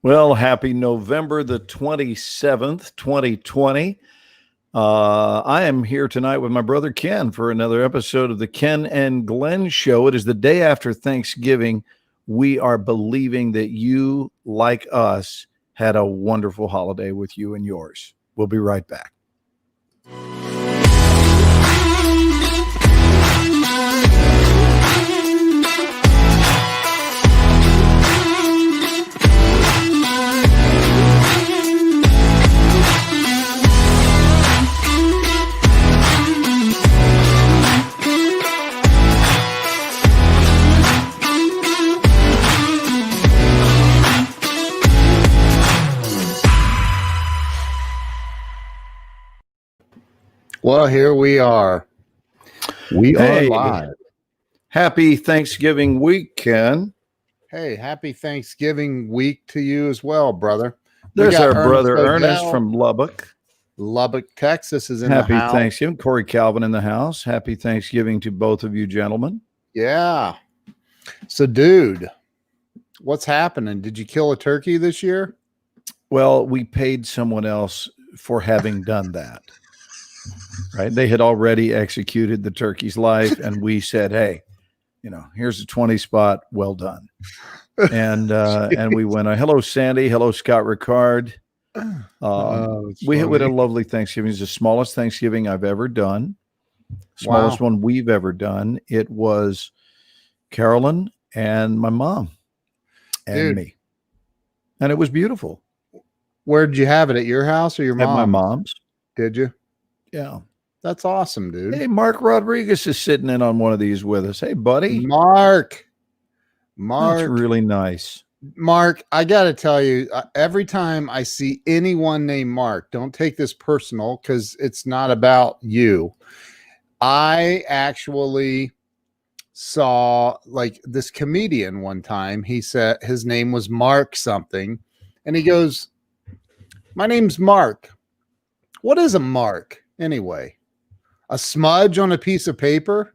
Well, happy November the 27th, 2020. I am here tonight with my brother Ken for another episode of the Ken and Glenn Show. It is the day after Thanksgiving. We are believing that you, like us, had a wonderful holiday with you and yours. We'll be right back. Well, here we are. We are live. Happy Thanksgiving week, Ken. Hey, happy Thanksgiving week to you as well, brother. There's our brother Ernest from Lubbock. Lubbock, Texas is in the house. Happy Thanksgiving. Corey Calvin in the house. Happy Thanksgiving to both of you gentlemen. Yeah. So, dude, what's happening? Did you kill a turkey this year? Well, we paid someone else for having done that. Right. They had already executed the turkey's life. And we said, hey, here's a 20 spot. Well done. And we went, hello, Sandy. Hello, Scott Ricard. We had a lovely Thanksgiving. It's the smallest Thanksgiving I've ever done. Smallest one we've ever done. It was Carolyn and my mom and me. And it was beautiful. Where did you have it? At your house or your mom's? At my mom's. Did you? Yeah. That's awesome, dude. Hey, Mark Rodriguez is sitting in on one of these with us. Hey, buddy. Mark. That's really nice. Mark, I got to tell you, every time I see anyone named Mark, don't take this personal because it's not about you. I actually saw like this comedian one time. He said his name was Mark something. And he goes, my name's Mark. What is a mark anyway? A smudge on a piece of paper?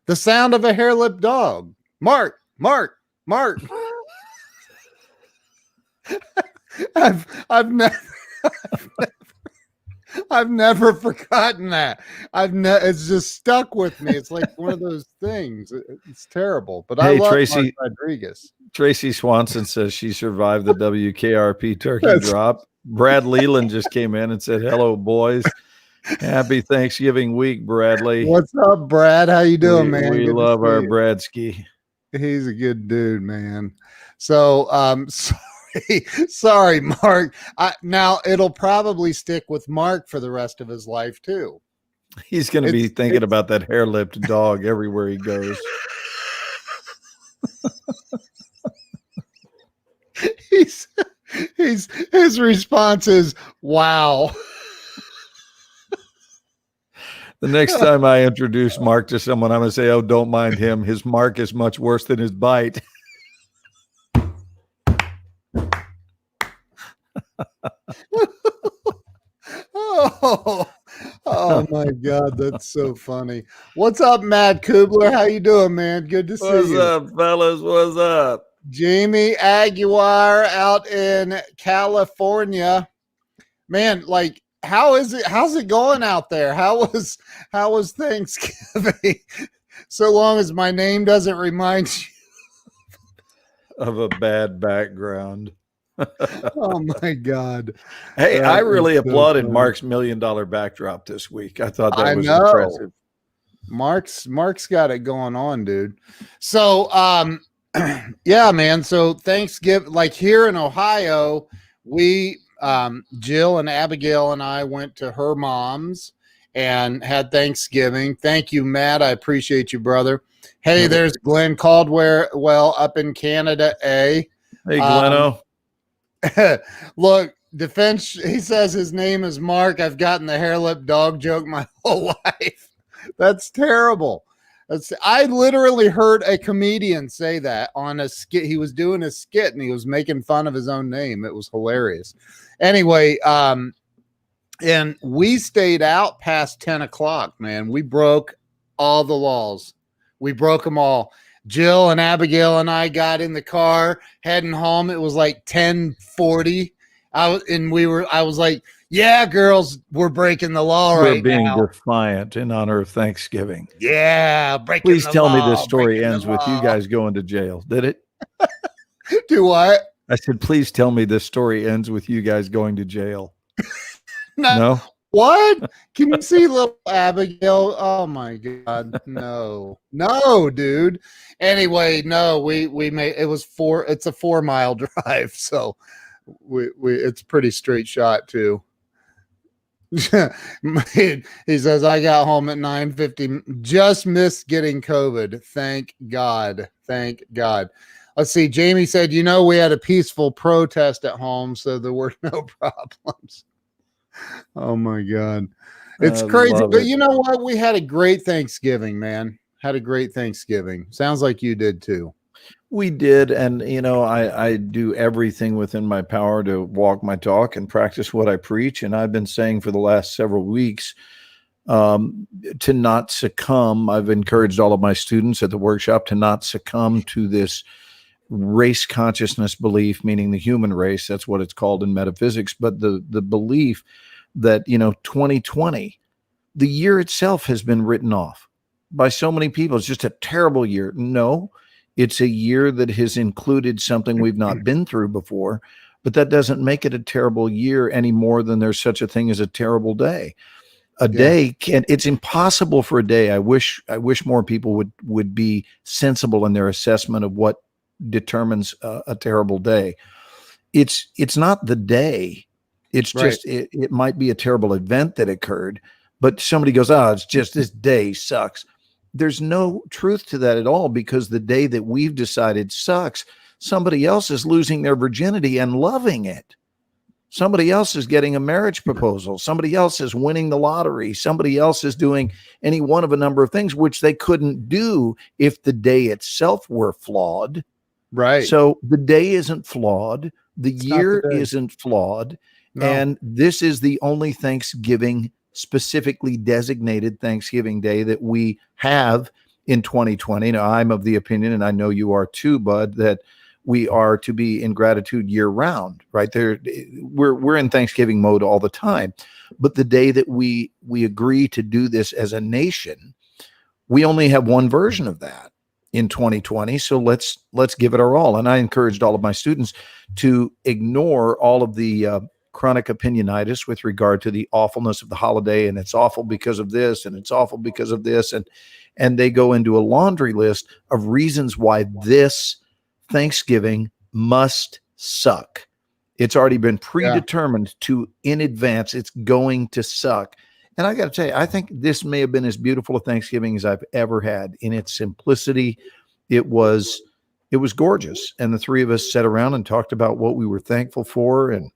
The sound of a hair-lipped dog. Mark, Mark, Mark. I've never forgotten that. It's just stuck with me. It's like one of those things. It's terrible. But I love Tracy Mark Rodriguez. Tracy Swanson says she survived the WKRP turkey drop. Brad Leland just came in and said, hello, boys. Happy Thanksgiving week, Bradley. What's up, Brad? How you doing, man? We love our Bradsky. He's a good dude, man. So, sorry, Mark. Now it'll probably stick with Mark for the rest of his life too. He's going to be thinking about that hair-lipped dog everywhere he goes. His response is, wow. The next time I introduce Mark to someone, I'm going to say, oh, don't mind him. His mark is much worse than his bite. Oh my God, that's so funny. What's up, Matt Kubler? How you doing, man? Good to see you. What's up, fellas? What's up? Jamie Aguilar out in California. Man, like, how's it going out there? How was Thanksgiving? So long as my name doesn't remind you of a bad background. Oh my God. Hey, I really applauded Mark's $1 million backdrop this week. I thought that was impressive. Mark's got it going on, dude. So yeah, man. So Thanksgiving, like here in Ohio, we Jill and Abigail and I went to her mom's and had Thanksgiving. Thank you, Matt. I appreciate you, brother. Hey, there's Glenn Caldwell up in Canada. Hey, Gleno. Look, defense. He says his name is Mark. I've gotten the hair-lip dog joke my whole life. That's terrible. I literally heard a comedian say that on a skit. He was doing a skit and he was making fun of his own name. It was hilarious. Anyway, and we stayed out past 10 o'clock, man. We broke all the laws. We broke them all. Jill and Abigail and I got in the car heading home. It was like 10:40. I was like, yeah, girls, we're breaking the law We're right being now. defiant in honor of Thanksgiving. Yeah, breaking Please the tell me law. this story breaking the ends with you law. guys going to jail. Did it? Do what? I said, please tell me this story ends with you guys going to jail. No. No? What? Can you see little Abigail? Oh my God. No. No, dude. Anyway, no, we made it's a 4-mile drive, so we it's pretty straight shot too. He says I got home at 9:50, just missed getting COVID. Thank God. Thank God. Let's see. Jamie said, we had a peaceful protest at home, so there were no problems. Oh my God. It's crazy. Love But it. you know what? We had a great Thanksgiving, man. Had a great Thanksgiving. Sounds like you did too. We did. And, I do everything within my power to walk my talk and practice what I preach. And I've been saying for the last several weeks to not succumb. I've encouraged all of my students at the workshop to not succumb to this race consciousness belief, meaning the human race. That's what it's called in metaphysics. But the belief that, 2020, the year itself has been written off by so many people. It's just a terrible year. No, it's a year that has included something we've not been through before, but that doesn't make it a terrible year any more than there's such a thing as a terrible day. Day it's impossible for a day. I wish more people would be sensible in their assessment of what determines a terrible day. It's not the day. It's just, it might be a terrible event that occurred, but somebody goes, it's just this day sucks. There's no truth to that at all, because the day that we've decided sucks, somebody else is losing their virginity and loving it. Somebody else is getting a marriage proposal. Somebody else is winning the lottery. Somebody else is doing any one of a number of things, which they couldn't do if the day itself were flawed. Right. So the day isn't flawed. The year isn't flawed. No. And this is the only Thanksgiving, specifically designated Thanksgiving day that we have in 2020. Now, I'm of the opinion, and I know you are too, Bud, that we are to be in gratitude year round, right? We're in Thanksgiving mode all the time. But the day that we agree to do this as a nation, we only have one version of that in 2020. So let's give it our all. And I encouraged all of my students to ignore all of the chronic opinionitis with regard to the awfulness of the holiday, and it's awful because of this, and it's awful because of this, and they go into a laundry list of reasons why this Thanksgiving must suck. It's already been predetermined in advance. It's going to suck. And I got to tell you, I think this may have been as beautiful a Thanksgiving as I've ever had. In its simplicity, it was gorgeous. And the three of us sat around and talked about what we were thankful for. And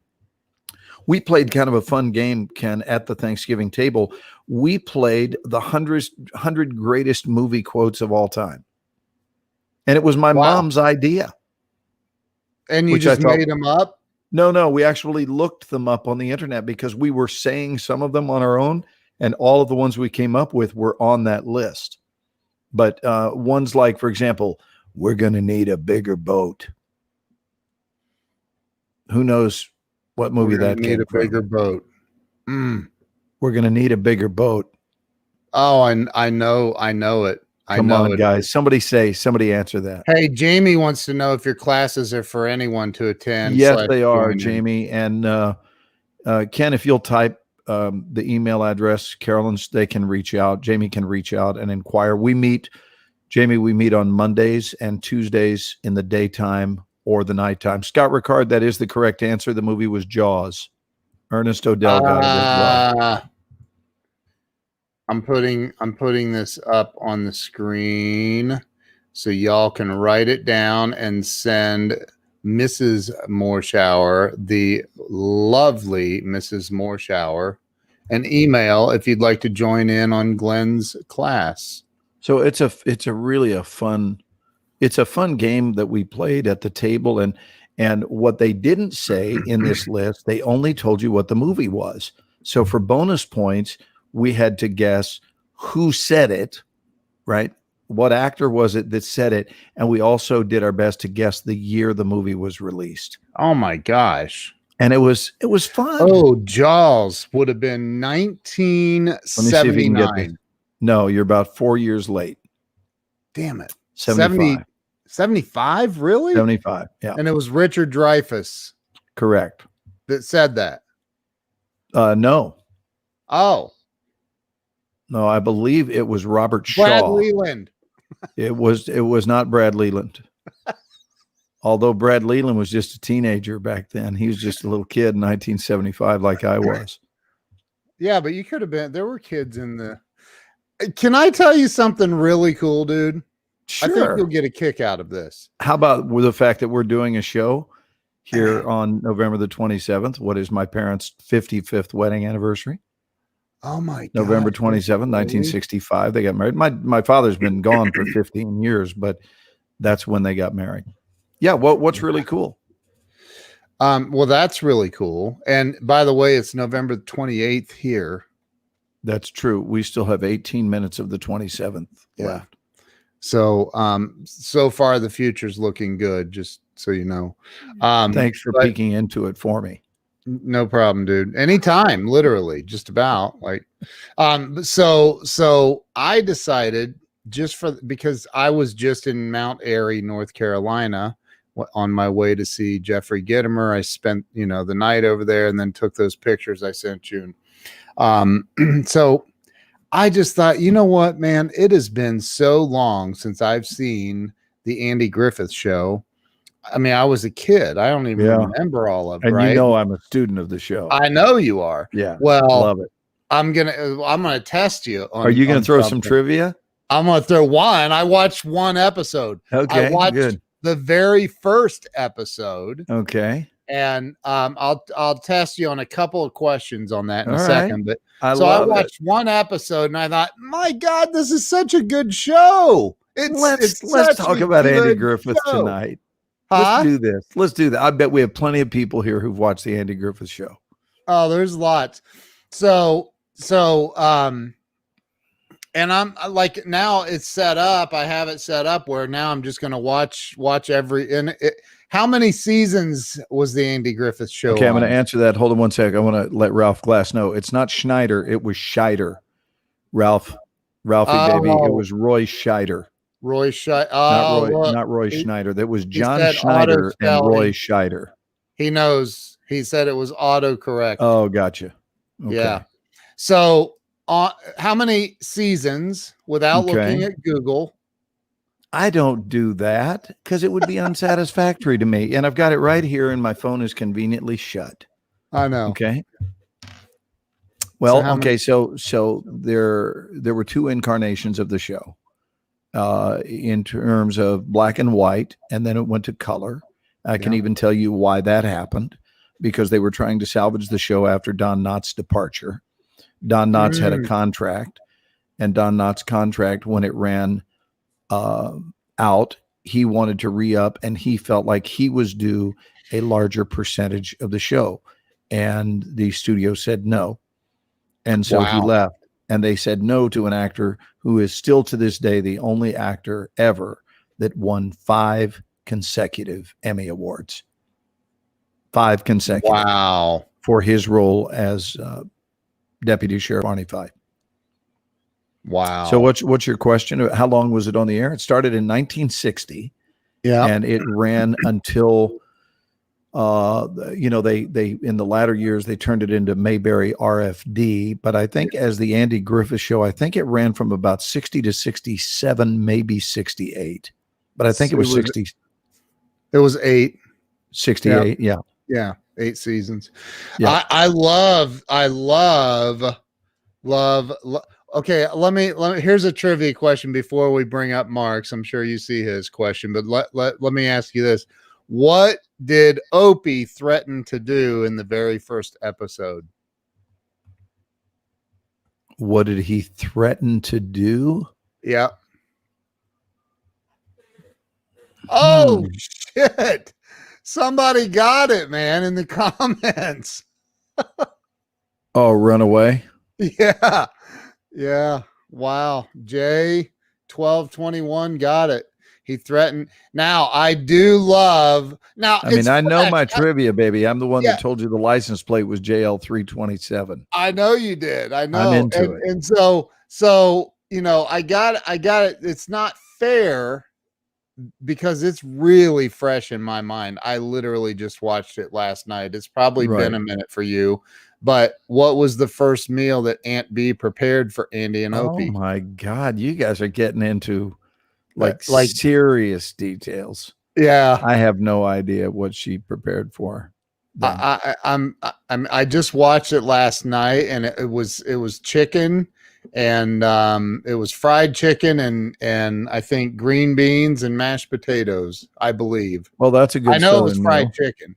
we played kind of a fun game, Ken, at the Thanksgiving table. We played the 100 greatest movie quotes of all time. And it was my mom's idea. And you just made them up? No, we actually looked them up on the internet, because we were saying some of them on our own, and all of the ones we came up with were on that list. But ones like, for example, we're going to need a bigger boat. Who knows what movie that came from? Bigger boat. We're going to need a bigger boat. Oh, I know it. Come on, guys. Somebody answer that. Hey, Jamie wants to know if your classes are for anyone to attend. Yes, they are, Jamie. And Ken, if you'll type the email address, Carolyn's, they can reach out. Jamie can reach out and inquire. We meet on Mondays and Tuesdays in the daytime or the nighttime. Scott Ricard, that is the correct answer. The movie was Jaws. Ernest Odell got it as well. I'm putting this up on the screen so y'all can write it down and send Mrs. Moorshower, the lovely Mrs. Moorshower, an email if you'd like to join in on Glenn's class. So it's a fun game that we played at the table, and what they didn't say in this list, they only told you what the movie was. So for bonus points, we had to guess who said it, right? what actor was it that said it, and we also did our best to guess the year the movie was released. Oh my gosh. And it was fun. Oh, Jaws would have been Let me see if you can get this. 1979. No, you're about 4 years late. Damn it. 75. 75? Really? 75. Yeah. And it was Richard Dreyfuss Correct. that said that. No. Oh, No, I believe it was Robert Brad Shaw. Leland. It was not Brad Leland. Although Brad Leland was just a teenager back then. He was just a little kid in 1975 like I was. Yeah, but you could have been. There were kids in the. Can I tell you something really cool, dude? I think Sure. you'll get a kick out of this. How about with the fact that we're doing a show here on November the 27th? What is my parents' 55th wedding anniversary? Oh my God. November 27th, 1965. They got married. My father's been gone for 15 years, but that's when they got married. Yeah. What's really cool? Well, that's really cool. And by the way, it's November 28th here. That's true. We still have 18 minutes of the 27th left. So, so far the future's looking good, just so you know. Thanks for peeking into it for me. No problem, dude. Anytime, literally, just about like, so I decided because I was just in Mount Airy, North Carolina on my way to see Jeffrey Gitomer. I spent, the night over there and then took those pictures I sent you. So I just thought, you know what, man, it has been so long since I've seen the Andy Griffith show. I mean, I was a kid. I don't even remember all of it. And right? I'm a student of the show. I know you are. Yeah. Well, love it. I'm gonna test you. Are you gonna throw some trivia? I'm gonna throw one. I watched one episode. Okay. I watched good. the very first episode. Okay. And I'll test you on a couple of questions on that in a All second. right. But I watched one episode and I thought, my God, this is such a good show. Let's talk about Andy Griffith tonight. Huh? Let's do this. Let's do that. I bet we have plenty of people here who've watched the Andy Griffith show. Oh, there's lots. So, and I'm like, now it's set up. I have it set up where now I'm just going to watch how many seasons was the Andy Griffith show? Okay, I'm going to answer that. Hold on one sec. I want to let Ralph Glass know. It's not Schneider. It was Scheider. Ralphie, baby. It was Roy Scheider. Roy Scheider. Not Roy Schneider. That was John Schneider and Roy Scheider. He knows. He said it was autocorrect. Oh, gotcha. Okay. Yeah. So, how many seasons without looking at Google? I don't do that because it would be unsatisfactory to me. And I've got it right here and my phone is conveniently shut. I know. Okay. Well, so there were two incarnations of the show in terms of black and white, and then it went to color. I can even tell you why that happened, because they were trying to salvage the show after Don Knotts' departure. Don Knotts had a contract, and Don Knotts' contract, when it ran out, he wanted to re-up, and he felt like he was due a larger percentage of the show. And the studio said no. And so he left, and they said no to an actor who is still to this day the only actor ever that won 5 consecutive Emmy Awards. 5 consecutive. Wow. For his role as Deputy Sheriff Barney Fife. Wow. So what's your question? How long was it on the air? It started in 1960. Yeah. And it ran until they in the latter years they turned it into Mayberry RFD, but I think as the Andy Griffith show, I think it ran from about 60 to 67, maybe 68. But I think it was 60. It was 8. 68, yeah. Yeah, 8 seasons. Yeah. I love. Okay, let me. Here's a trivia question before we bring up Mark's. I'm sure you see his question, but let me ask you this: what did Opie threaten to do in the very first episode? What did he threaten to do? Yeah. Oh shit! Somebody got it, man, in the comments. Oh, run away. Yeah. Yeah. Wow. Jay, 12/21 got it. He threatened. Now I do love. Now I mean, it's I know fresh. my trivia, baby. I'm the one Yeah, that told you the license plate was JL327. I know you did. I I'm know. into it. And you know, I got it. It's not fair because it's really fresh in my mind. I literally just watched it last night. It's probably been Right. a minute for you. But what was the first meal that Aunt B prepared for Andy and Oh Opie? my God. You guys are getting into like Like, serious details. yeah, I have no idea what she prepared for them. I just watched it last night, and it was chicken, and it was fried chicken, and I think green beans and mashed potatoes. I believe. Well, that's a I good know it was Southern fried meal. chicken.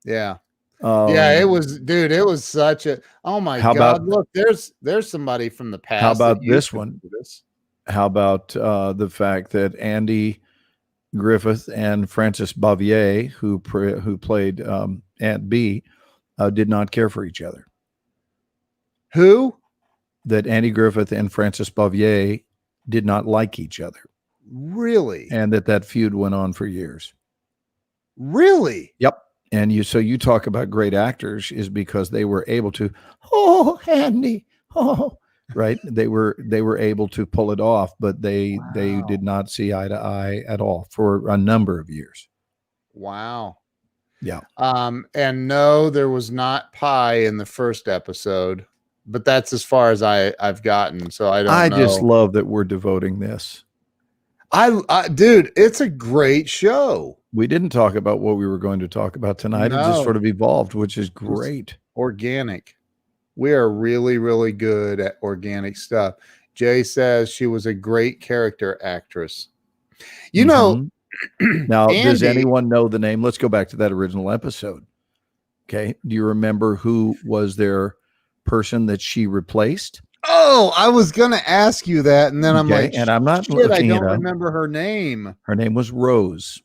Yeah. Yeah, it was, dude. It was such a. Oh my How God! about Look, there's somebody from the how past that about used this to one? do this. How about the fact that Andy Griffith and Frances Bavier, who played Aunt B, did not care for each other. Who? That Andy Griffith and Frances Bavier did not like each other, Really? and that feud went on for years. Really? Yep. And you talk about great actors is because they were able to, Andy, right. They were able to pull it off, but they Wow. did not see eye to eye at all for a number of years. Wow. Yeah. And no, there was not pie in the first episode, but that's as far as I've gotten. So I don't I know. just love that we're devoting this. Dude, it's a great show. We didn't talk about what we were going to talk about tonight. It just No. sort of evolved, which is great. Organic. We are really, really good at organic stuff. Jay says she was a great character actress. You know, Now, does Andy, anyone know the name? Let's go back to that original episode. Okay. Do you remember who was their person that she replaced? oh, I was gonna ask you that, and then I'm Okay. like, And I'm not shit, I looking don't it up. remember her name. Her name was Rose.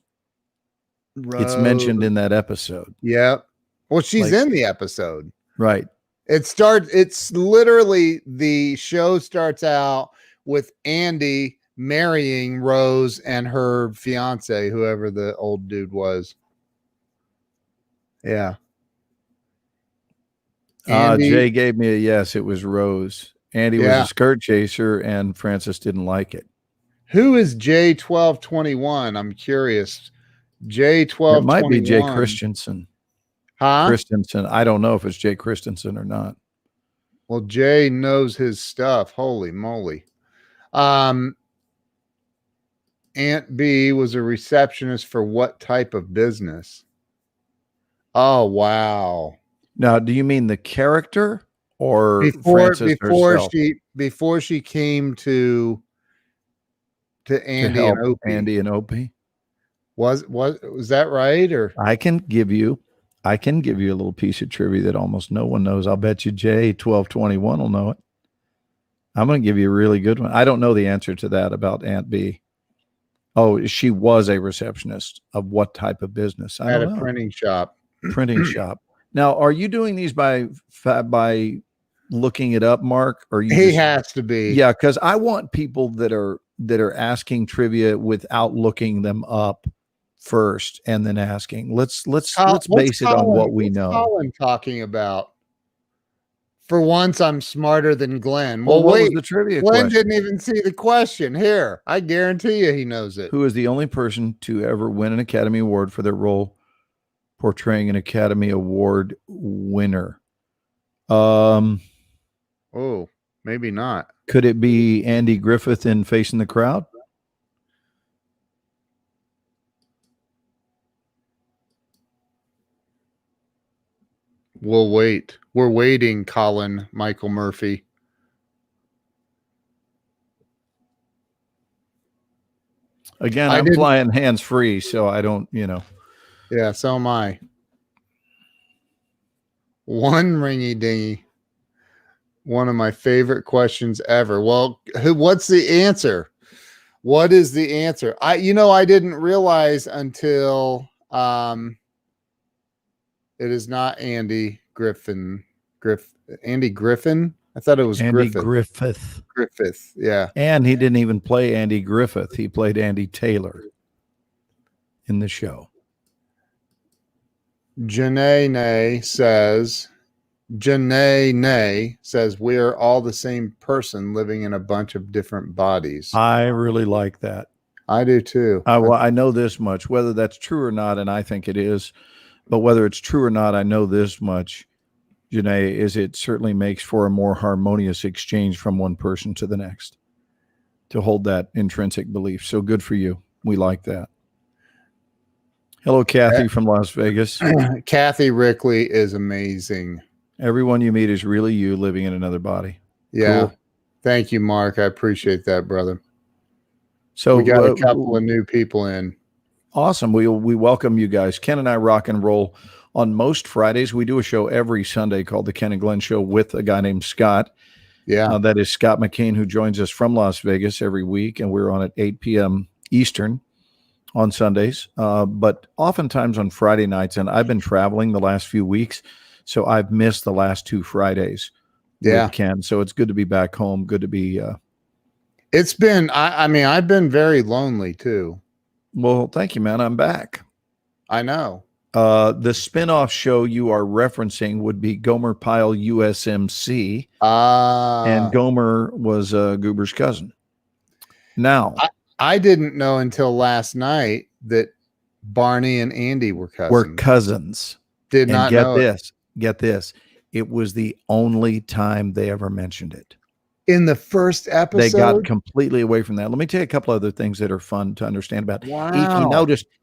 It's mentioned in that episode. Yep. Well, she's Like- in the episode. Right. It's literally the show starts out with Andy marrying Rose and her fiance, whoever the old dude was. Yeah. Andy, Jay gave me a yes. It was Rose. Andy was Yeah. a skirt chaser, and Francis didn't like it. who is J1221? I'm curious. J1221. It might be Jay Christensen. Huh? Christensen. I don't know if it's Jay Christensen or not. Well, Jay knows his stuff. Holy moly. Aunt B was a receptionist for what type of business? Oh, wow. Now, do you mean the character or Frances herself? Before she came to Andy help and Opie. Andy and Opie. Was that right? Or I can give you a little piece of trivia that almost no one knows. I'll bet you Jay 1221 will know it. I'm going to give you a really good one. I don't know the answer to that about Aunt B. Oh, she was a receptionist of what type of business? I at don't a know. printing shop. Printing shop. Now, are you doing these by looking it up, Mark? Or you? He has to be. Yeah, because I want people that are asking trivia without looking them up first and then asking. Let's base it on what we know. What's Colin talking about? For once, I'm smarter than Glenn. Well, what wait, was the trivia Glenn question? didn't even see the question. Here, I guarantee you he knows it. Who is the only person to ever win an Academy Award for their role portraying an Academy Award winner? Oh, maybe not. Could it be Andy Griffith in Facing the Crowd? We'll wait. We're waiting, Colin Michael Murphy. Again, I'm flying hands free, so I don't, Yeah, so am I. One ringy dingy. One of my favorite questions ever. Well, what's the answer? What is the answer? I didn't realize until it is not Andy Griffin. Andy Griffin? I thought it was Andy Griffith. Griffith. Griffith. Yeah. And he didn't even play Andy Griffith. He played Andy Taylor in the show. Janae says we are all the same person living in a bunch of different bodies. I really like that. I do too. Well, I know this much, whether that's true or not, and I think it is, but whether it's true or not, I know this much, Janae, is it certainly makes for a more harmonious exchange from one person to the next to hold that intrinsic belief. So good for you. We like that. Hello, Kathy from Las Vegas. Kathy Rickley is amazing. Everyone you meet is really you living in another body. Yeah. Cool. Thank you, Mark. I appreciate that, brother. So we got a couple of new people in. Awesome. We welcome you guys. Ken and I rock and roll on most Fridays. We do a show every Sunday called the Ken and Glenn Show with a guy named Scott. Yeah. That is Scott McCain, who joins us from Las Vegas every week. And we're on at 8 p.m. Eastern on Sundays. But oftentimes on Friday nights, and I've been traveling the last few weeks, so I've missed the last 2 Fridays. Yeah. With Ken. So it's good to be back home. Good to be. It's been, I mean, I've been very lonely too. Well, thank you, man. I'm back. I know. The spinoff show you are referencing would be Gomer Pyle USMC. And Gomer was Goober's cousin. Now, I didn't know until last night that Barney and Andy were cousins. We're cousins. Did and not get know this. It. Get this. It was the only time they ever mentioned it. In the first episode? They got completely away from that. Let me tell you a couple other things that are fun to understand about. Wow.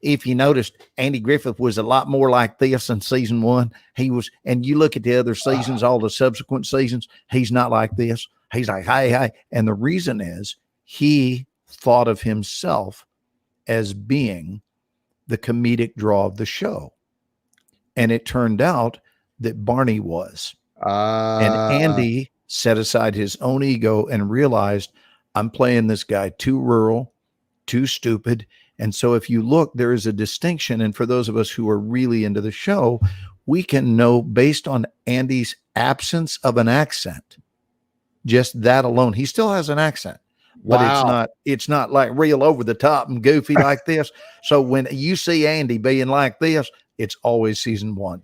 If you noticed, Andy Griffith was a lot more like this in season 1. He was, and you look at the other seasons, all the subsequent seasons, he's not like this. He's like, hey. And the reason is he thought of himself as being the comedic draw of the show. And it turned out that Barney was. And Andy set aside his own ego and realized, I'm playing this guy too rural, too stupid. And so if you look, there is a distinction. And for those of us who are really into the show, we can know based on Andy's absence of an accent, just that alone, he still has an accent, but it's not like real over the top and goofy like this. So when you see Andy being like this, it's always season 1.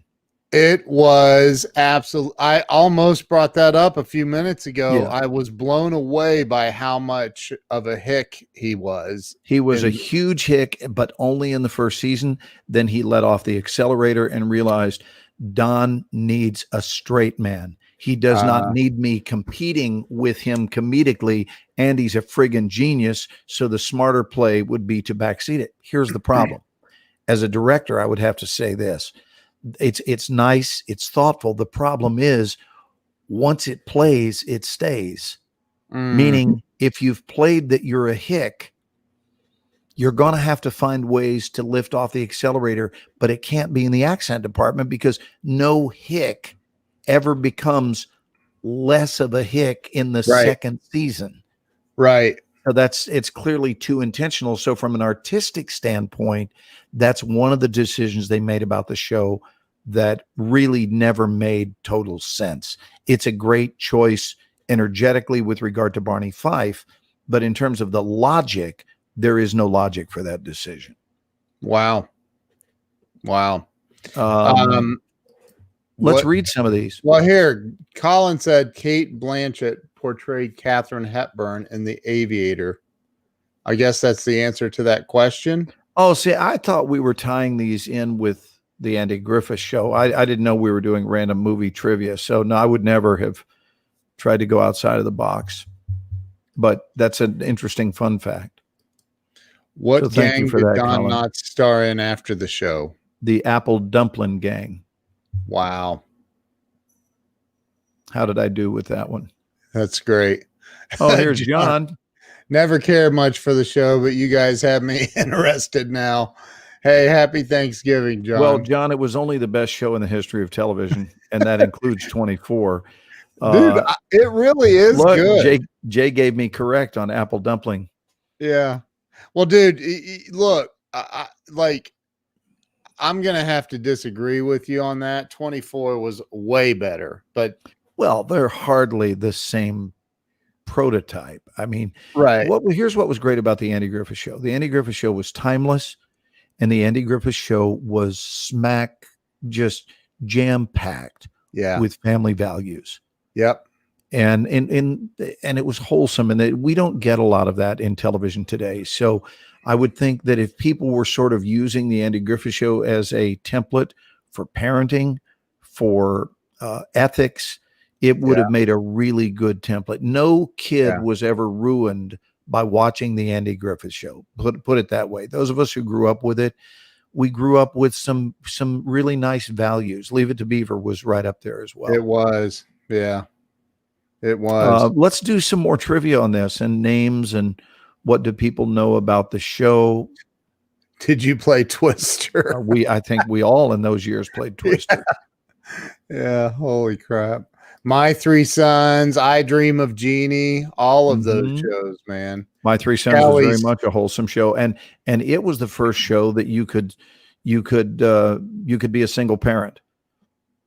It was absolute. I almost brought that up a few minutes ago. Yeah. I was blown away by how much of a hick he was. He was a huge hick, but only in the first season. Then he let off the accelerator and realized Don needs a straight man. He does not need me competing with him comedically. Andy's a friggin' genius. So the smarter play would be to backseat it. Here's the problem. As a director, I would have to say this. It's nice. It's thoughtful. The problem is once it plays, it stays. Meaning if you've played that you're a hick, you're going to have to find ways to lift off the accelerator, but it can't be in the accent department because no hick ever becomes less of a hick in the second season. Right. So it's clearly too intentional. So from an artistic standpoint, that's one of the decisions they made about the show that really never made total sense. It's a great choice energetically with regard to Barney Fife, but in terms of the logic, there is no logic for that decision. Wow. Let's read some of these. Well, here, Colin said Kate Blanchett portrayed Katharine Hepburn in The Aviator. I guess that's the answer to that question. Oh, see, I thought we were tying these in with the Andy Griffith show. I didn't know we were doing random movie trivia. So no, I would never have tried to go outside of the box. But that's an interesting fun fact. What gang did Don not star in after the show? The Apple Dumpling Gang. Wow. How did I do with that one? That's great. Oh, here's John. Never cared much for the show, but you guys have me interested now. Hey, happy Thanksgiving, John. Well, John, it was only the best show in the history of television, and that includes 24. Dude, it really is good. Jay gave me correct on Apple Dumpling. Yeah. Well, dude, look, I'm going to have to disagree with you on that. 24 was way better, but Well, they're hardly the same prototype. I mean, Right. here's what was great about the Andy Griffith Show. The Andy Griffith Show was timeless, and the Andy Griffith Show was just jam packed Yeah. with family values. Yep. And it was wholesome, and we don't get a lot of that in television today. So I would think that if people were sort of using the Andy Griffith Show as a template for parenting, for ethics, it would have made a really good template. No kid was ever ruined by watching the Andy Griffith Show. Put it that way. Those of us who grew up with it, we grew up with some really nice values. Leave It to Beaver was right up there as well. It was. Yeah. It was. Let's do some more trivia on this and names and what do people know about the show. Did you play Twister? I think we all in those years played Twister. Yeah. Holy crap. My Three Sons, I Dream of Jeannie, all of those shows, man. My Three Sons was very much a wholesome show, and it was the first show that you could be a single parent,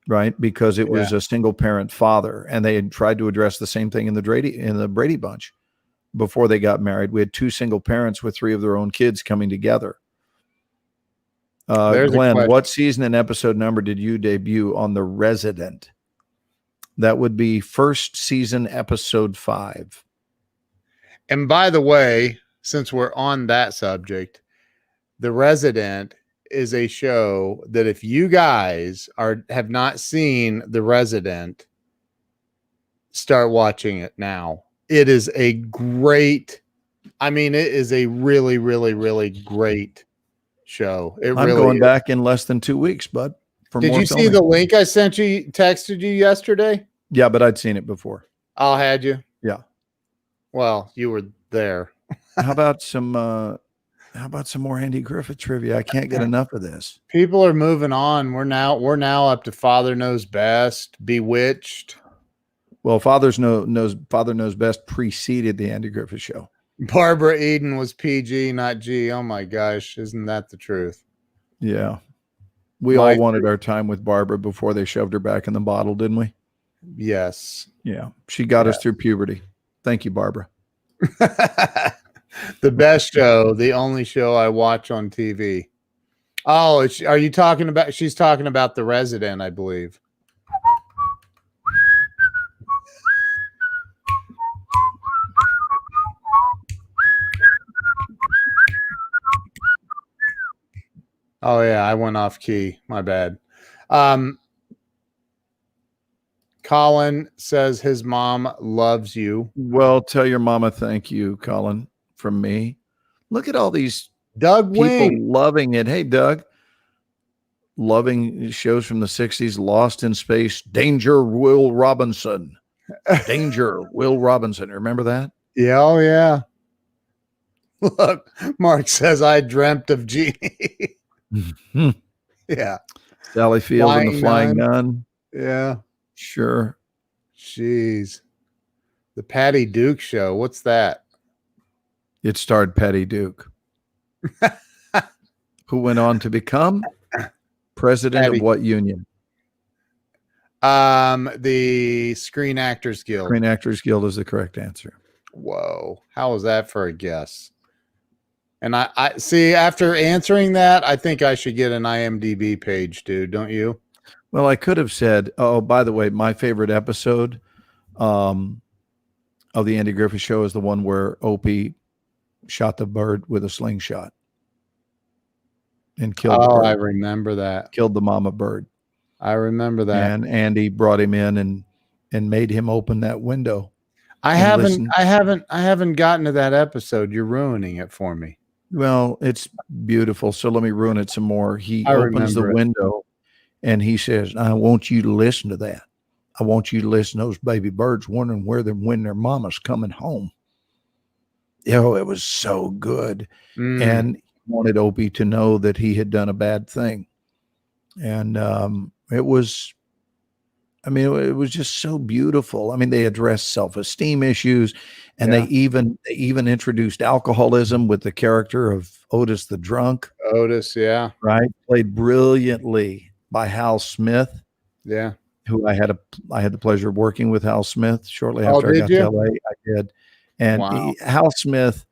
right? Because it was a single parent father, and they had tried to address the same thing in the Brady Bunch before they got married. We had two single parents with three of their own kids coming together. Glenn, what season and episode number did you debut on The Resident? That would be first season, episode 5. And by the way, since we're on that subject, The Resident is a show that if you guys have not seen The Resident, start watching it now. It is a great, it is a really, really, really great show. I'm going back in less than 2 weeks, bud. Did you see the link I texted you yesterday? Yeah, but I'd seen it before. Oh, had you? Yeah. Well, you were there. How about some more Andy Griffith trivia? I can't get enough of this. People are moving on. We're now up to Father Knows Best, Bewitched. Well, Father Knows Best preceded the Andy Griffith Show. Barbara Eden was PG, not G. Oh my gosh, isn't that the truth? Yeah. We all wanted our time with Barbara before they shoved her back in the bottle, didn't we? Yes. Yeah. She got us through puberty. Thank you, Barbara. The best show, the only show I watch on TV. Oh, are you talking about? She's talking about The Resident, I believe. Oh yeah, I went off key. My bad. Colin says his mom loves you. Well, tell your mama thank you, Colin, from me. Look at all these Doug people Wing loving it. Hey, Doug. Loving shows from the 60s, Lost in Space, Danger, Will Robinson. Danger, Will Robinson. Remember that? Yeah, oh yeah. Look, Mark says I dreamt of Jeannie. Yeah. Sally Field and the Flying Nun. Yeah. Sure. Jeez. The Patty Duke Show. What's that? It starred Patty Duke, who went on to become president of what union? The Screen Actors Guild. Screen Actors Guild is the correct answer. Whoa. How was that for a guess? And I see, after answering that, I think I should get an IMDb page, dude. Don't you? Well, I could have said, oh, by the way, my favorite episode of the Andy Griffith Show is the one where Opie shot the bird with a slingshot and killed the bird. I remember that. Killed the mama bird. I remember that. And Andy brought him in and made him open that window. I haven't gotten to that episode. You're ruining it for me. Well, it's beautiful. So let me ruin it some more. He opens the window and he says, I want you to listen to that. I want you to listen to those baby birds wondering when their mama's coming home. Oh, it was so good. And he wanted Opie to know that he had done a bad thing. And it was just so beautiful. I mean, they addressed self-esteem issues, and they even introduced alcoholism with the character of Otis the drunk. Otis, yeah. Right. Played brilliantly by Hal Smith. Yeah. who I had the pleasure of working with, Hal Smith, shortly Oh, after I did got you? to LA. I did. And Wow. Hal Smith,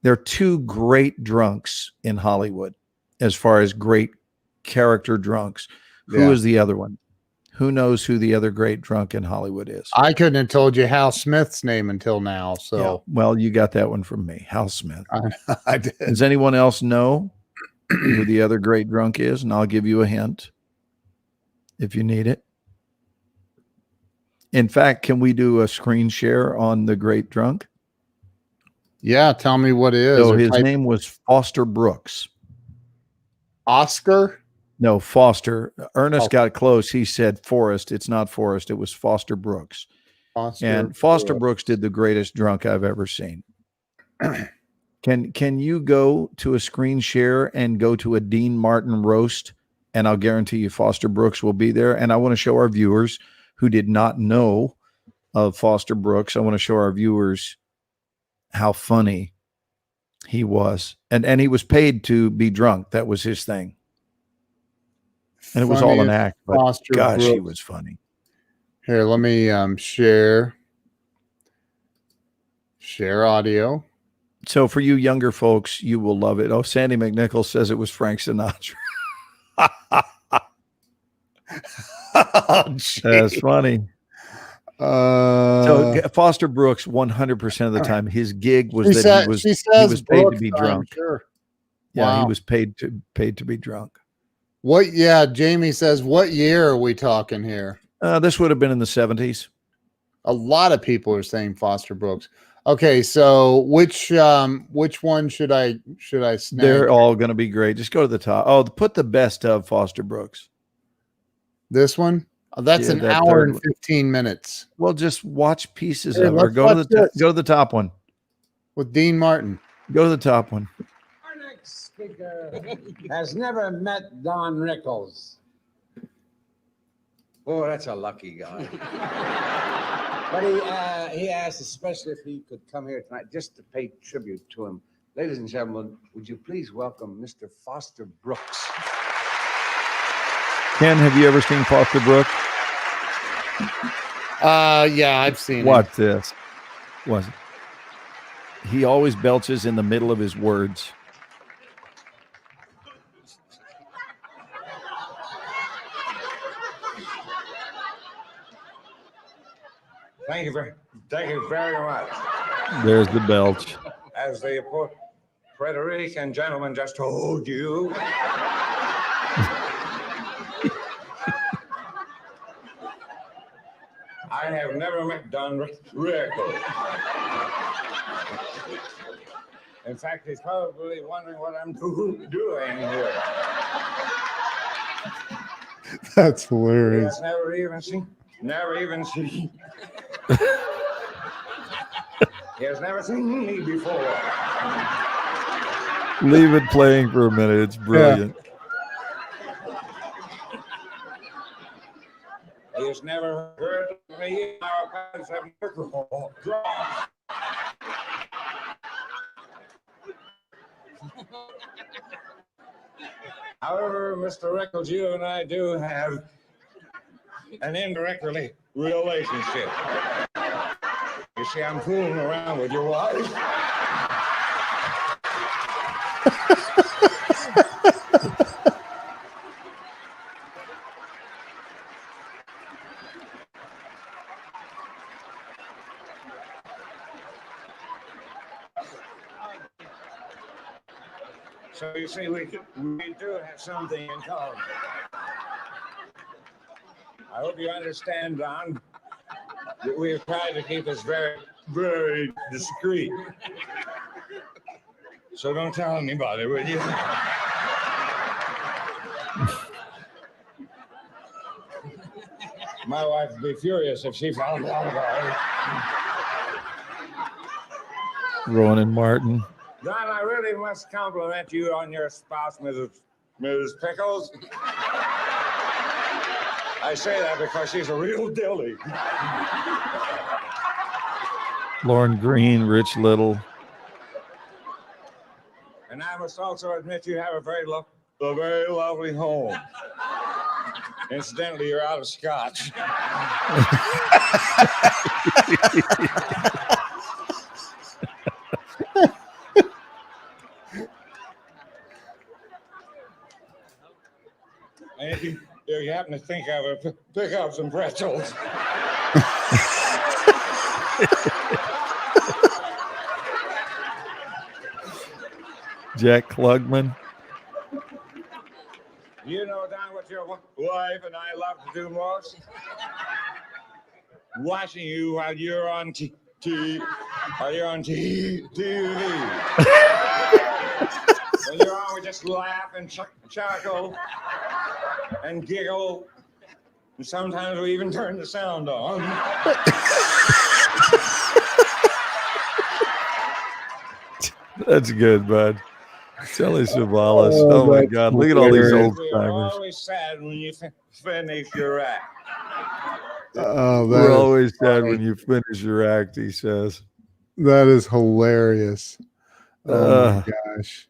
there are two great drunks in Hollywood as far as great character drunks. Who Yeah. is the other one? Who knows who the other great drunk in Hollywood is? I couldn't have told you Hal Smith's name until now. Yeah. So Well, you got that one from me, Hal Smith. I did. Does anyone else know who the other great drunk is? And I'll give you a hint if you need it. In fact, can we do a screen share on the great drunk? Yeah, tell me what it is. So Or his type name was Foster Brooks. Oscar. No, Foster. Ernest Oh. got close. He said Forrest. It's not Forrest. It was Foster Brooks. Foster And Foster Brooks did the greatest drunk I've ever seen. Can you go to a screen share and go to a Dean Martin roast? And I'll guarantee you Foster Brooks will be there. And I want to show our viewers who did not know of Foster Brooks, I want to show our viewers how funny he was. And he was paid to be drunk. That was his thing. And it was all an Funniest act, but Foster gosh, he Brooks. was funny. Here, let me share audio. So for you younger folks, you will love it. Oh, Sandy McNichol says it was Frank Sinatra. Oh, gee. That's funny. Uh, So Foster Brooks, 100% of the time, his gig was she that said- he was she he says was paid to Brooks, be I'm drunk. sure. Yeah, he Wow. was paid to be drunk. What? Yeah, Jamie says, what year are we talking here? This would have been in the 70s. A lot of people are saying Foster Brooks. Okay, so which one should I snag? They're all going to be great. Just go to the top. Oh, put the best of Foster Brooks. This one? That's Yeah, an that hour third and one. 15 minutes Well, just watch pieces Here, of it, or let's go to watch the this. go to the top one. with Dean Martin. Go to the top one. Our next speaker has never met Don Rickles. Oh, that's a lucky guy. But he asked especially if he could come here tonight just to pay tribute to him. Ladies and gentlemen, would you please welcome Mr. Foster Brooks? Ken, have you ever seen Foster Brooks? Yeah, I've seen Watch this. Was he always belches in the middle of his words? Thank you very much. There's the belch. As the Puerto Rican gentleman just told you. I have never met Don Rickles. In fact, he's probably wondering what I'm doing here. That's He hilarious. has never even seen. He has never seen me before. Leave it playing for a minute. It's brilliant. He has never heard of me. Our paths have never crossed. However, Mr. Rickles, you and I do have an indirect relationship. You see, I'm fooling around with your wife. So you see, we do have something in common. I hope you understand, Don, that we have tried to keep this very, very discreet. So don't tell anybody, will you? My wife would be furious if she found out about it. Rowan and Martin. Don, I really must compliment you on your spouse, Mrs. Pickles. I say that because she's a real dilly. Lauren Green, Rich Little. And I must also admit you have a very lovely home. Incidentally, you're out of scotch. And if you happen to think of it, pick up some pretzels. Jack Klugman. You know, Don, what your wife and I love to do most? Watching you while you're on TV. When you're on, we just laugh and chuckle and giggle. And sometimes we even turn the sound on. That's good, bud. Telly Savalas. Oh my God. Look at all these old We're timers. always sad when you finish your act. Oh, We're always sad when you finish your act, he says. that is hilarious. Oh my Uh, gosh.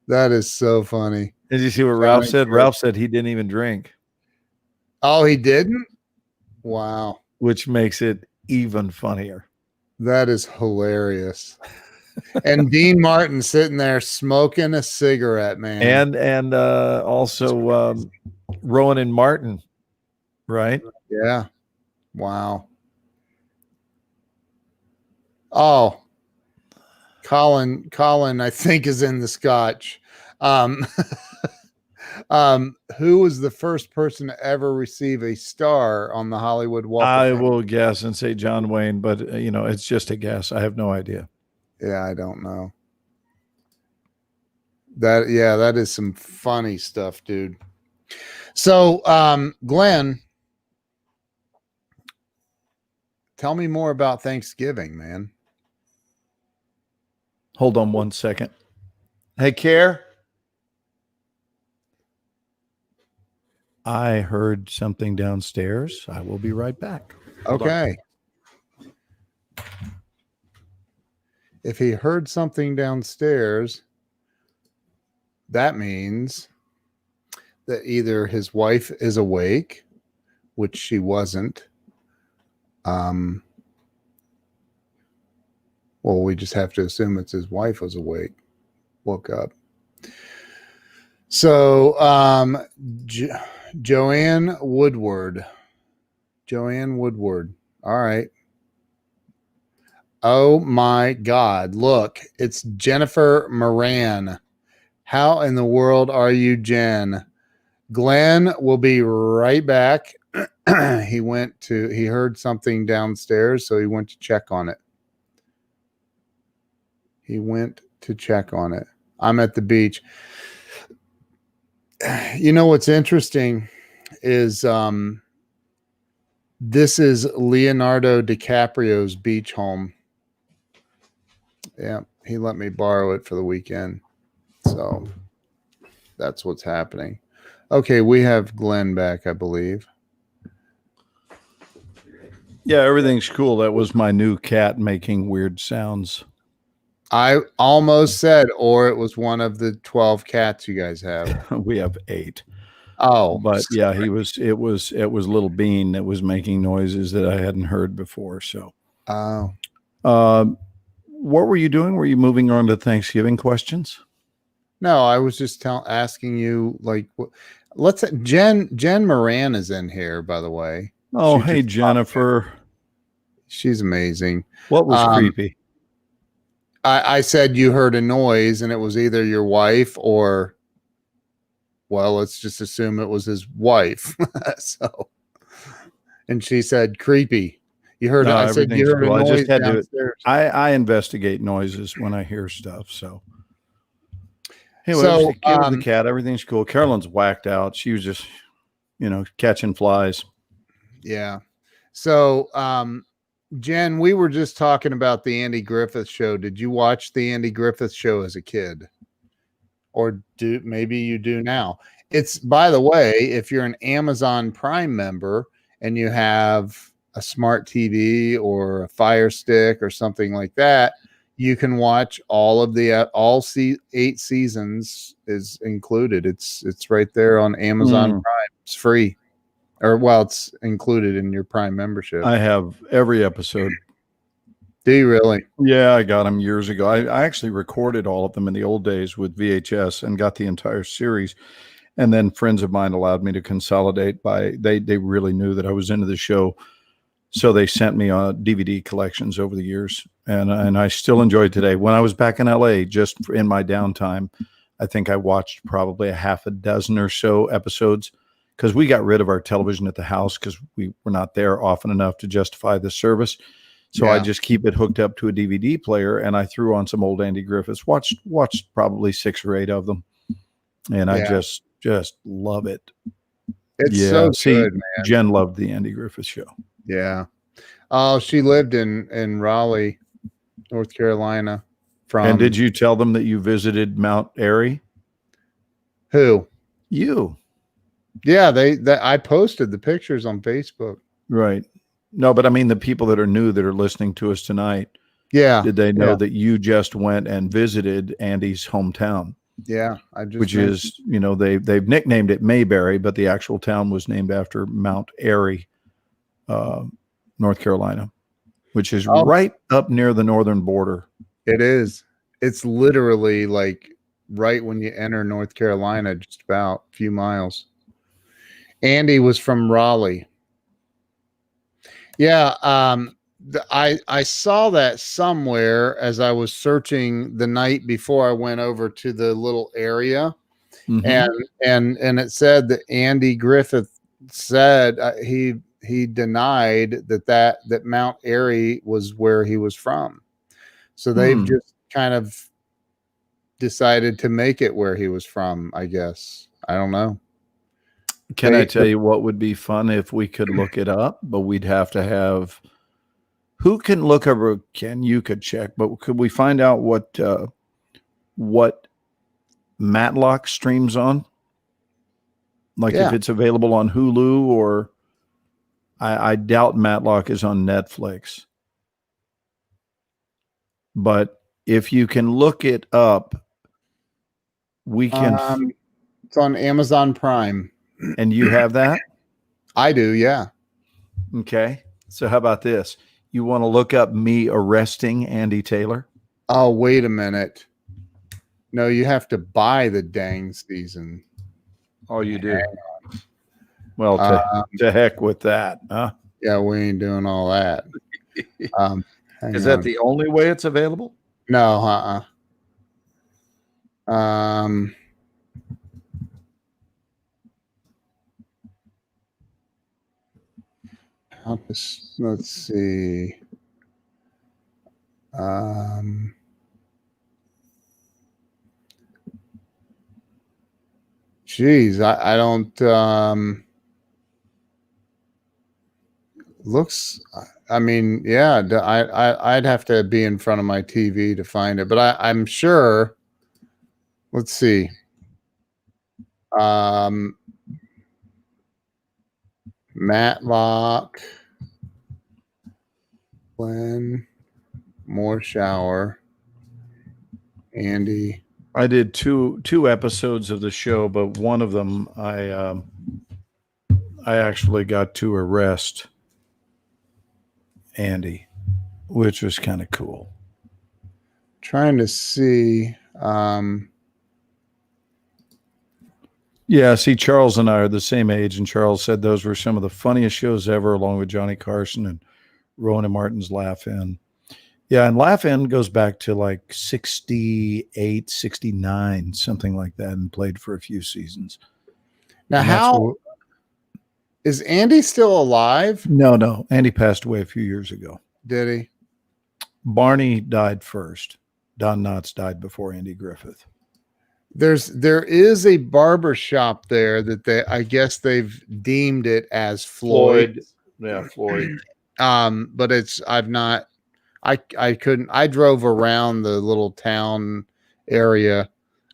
That is so funny. Did you see what Ralph said? Ralph said he didn't even drink, Oh, he didn't? Wow. which makes it even funnier. That is hilarious. And Dean Martin sitting there smoking a cigarette, man. And also Rowan and Martin, right? Yeah. Wow. Oh, Colin, I think, is in the scotch. Who was the first person to ever receive a star on the Hollywood Walk of I Fame? will guess and say John Wayne, but it's just a guess. I have no idea. Yeah, I don't know. That is some funny stuff, dude. So, Glenn, tell me more about Thanksgiving, man. Hold on one second. Hey, Care. I heard something downstairs. I will be right back. Hold on. Okay. If he heard something downstairs, that means that either his wife is awake, which she wasn't. Well, we just have to assume it's his wife was awake, woke up. So, Joanne Woodward. All right. Oh my God. Look, it's Jennifer Moran. How in the world are you, Jen? Glenn will be right back. He heard something downstairs, so he went to check on it. I'm at the beach. You know what's interesting is this is Leonardo DiCaprio's beach home. Yeah, he let me borrow it for the weekend. So that's what's happening. Okay, we have Glenn back, I believe. Yeah, everything's cool. That was my new cat making weird sounds. I almost said, or it was one of the 12 cats you guys have. We have 8. Oh, But yeah, it was little Bean that was making noises that I hadn't heard before. So, what were you doing? Were you moving on to Thanksgiving questions? no, I was just asking you, like, Jen Moran is in here, by the way. Oh, She hey, just Jennifer. She's amazing. What was creepy? I said you heard a noise and it was either your wife or, well, let's just assume it was his wife. So, and she said creepy. You heard? No, I said you everything's heard cool. a I noise just had to. downstairs. I investigate noises when I hear stuff. So, anyway, So, it was the cat. Everything's cool. Carolyn's whacked out. She was just, catching flies. Yeah. So, Jen, we were just talking about the Andy Griffith show. Did you watch the Andy Griffith show as a kid? Or maybe you do now? It's, by the way, if you're an Amazon Prime member and you have a smart TV or a Fire Stick or something like that, you can watch all of the 8 seasons is included. It's right there on Amazon Prime. It's free. Or well, it's included in your Prime membership. I have every episode. Do you really? Yeah, I got them years ago. I actually recorded all of them in the old days with VHS and got the entire series. And then friends of mine allowed me to consolidate they really knew that I was into the show. So they sent me DVD collections over the years. And I still enjoy it today. When I was back in LA, just in my downtime, I think I watched probably a half a dozen or so episodes because we got rid of our television at the house because we were not there often enough to justify the service. So I just keep it hooked up to a DVD player, and I threw on some old Andy Griffiths, watched probably 6 or 8 of them. And I just love it. It's so good, man. Jen loved the Andy Griffith Show. Yeah. Oh, she lived in Raleigh, North Carolina. And did you tell them that you visited Mount Airy? Who? You. Yeah, I posted the pictures on Facebook. Right. No, but I mean the people that are new that are listening to us tonight. Yeah. Did they know that you just went and visited Andy's hometown? Yeah, which is, they've nicknamed it Mayberry, but the actual town was named after Mount Airy, North Carolina, which is right up near the northern border. It is. It's literally like right when you enter North Carolina, just about a few miles. Andy was from Raleigh. Yeah, I saw that somewhere as I was searching the night before I went over to the little area, and it said that Andy Griffith said he denied that Mount Airy was where he was from. So they've just kind of decided to make it where he was from, I guess. I don't know. Can I tell you what would be fun if we could look it up, but we'd have to have who can look over Ken, you could check, but could we find out what Matlock streams on? Like if it's available on Hulu, or I doubt Matlock is on Netflix. But if you can look it up, we can. It's on Amazon Prime. And you have that? I do, yeah. Okay. So how about this? You want to look up me arresting Andy Taylor? Oh, wait a minute. No, you have to buy the dang season. Oh, you do? Well, to heck with that, huh? Yeah, we ain't doing all that. Is that the only way it's available? No, let's see. Geez, I don't. Looks. I mean, yeah. I'd have to be in front of my TV to find it, but I'm sure. Let's see. Matlock, Glenn, More Shower, Andy. I did two episodes of the show, but one of them I actually got to arrest Andy, which was kind of cool. Trying to see. Yeah, see, Charles and I are the same age, and Charles said those were some of the funniest shows ever, along with Johnny Carson and Rowan and Martin's Laugh In. Yeah, and Laugh In goes back to like 68, 69, something like that, and played for a few seasons. Now, is Andy still alive? No. Andy passed away a few years ago. Did he? Barney died first. Don Knotts died before Andy Griffith. There is a barber shop there that I guess they've deemed it as Floyd. Yeah, Floyd. But I couldn't. I drove around the little town area.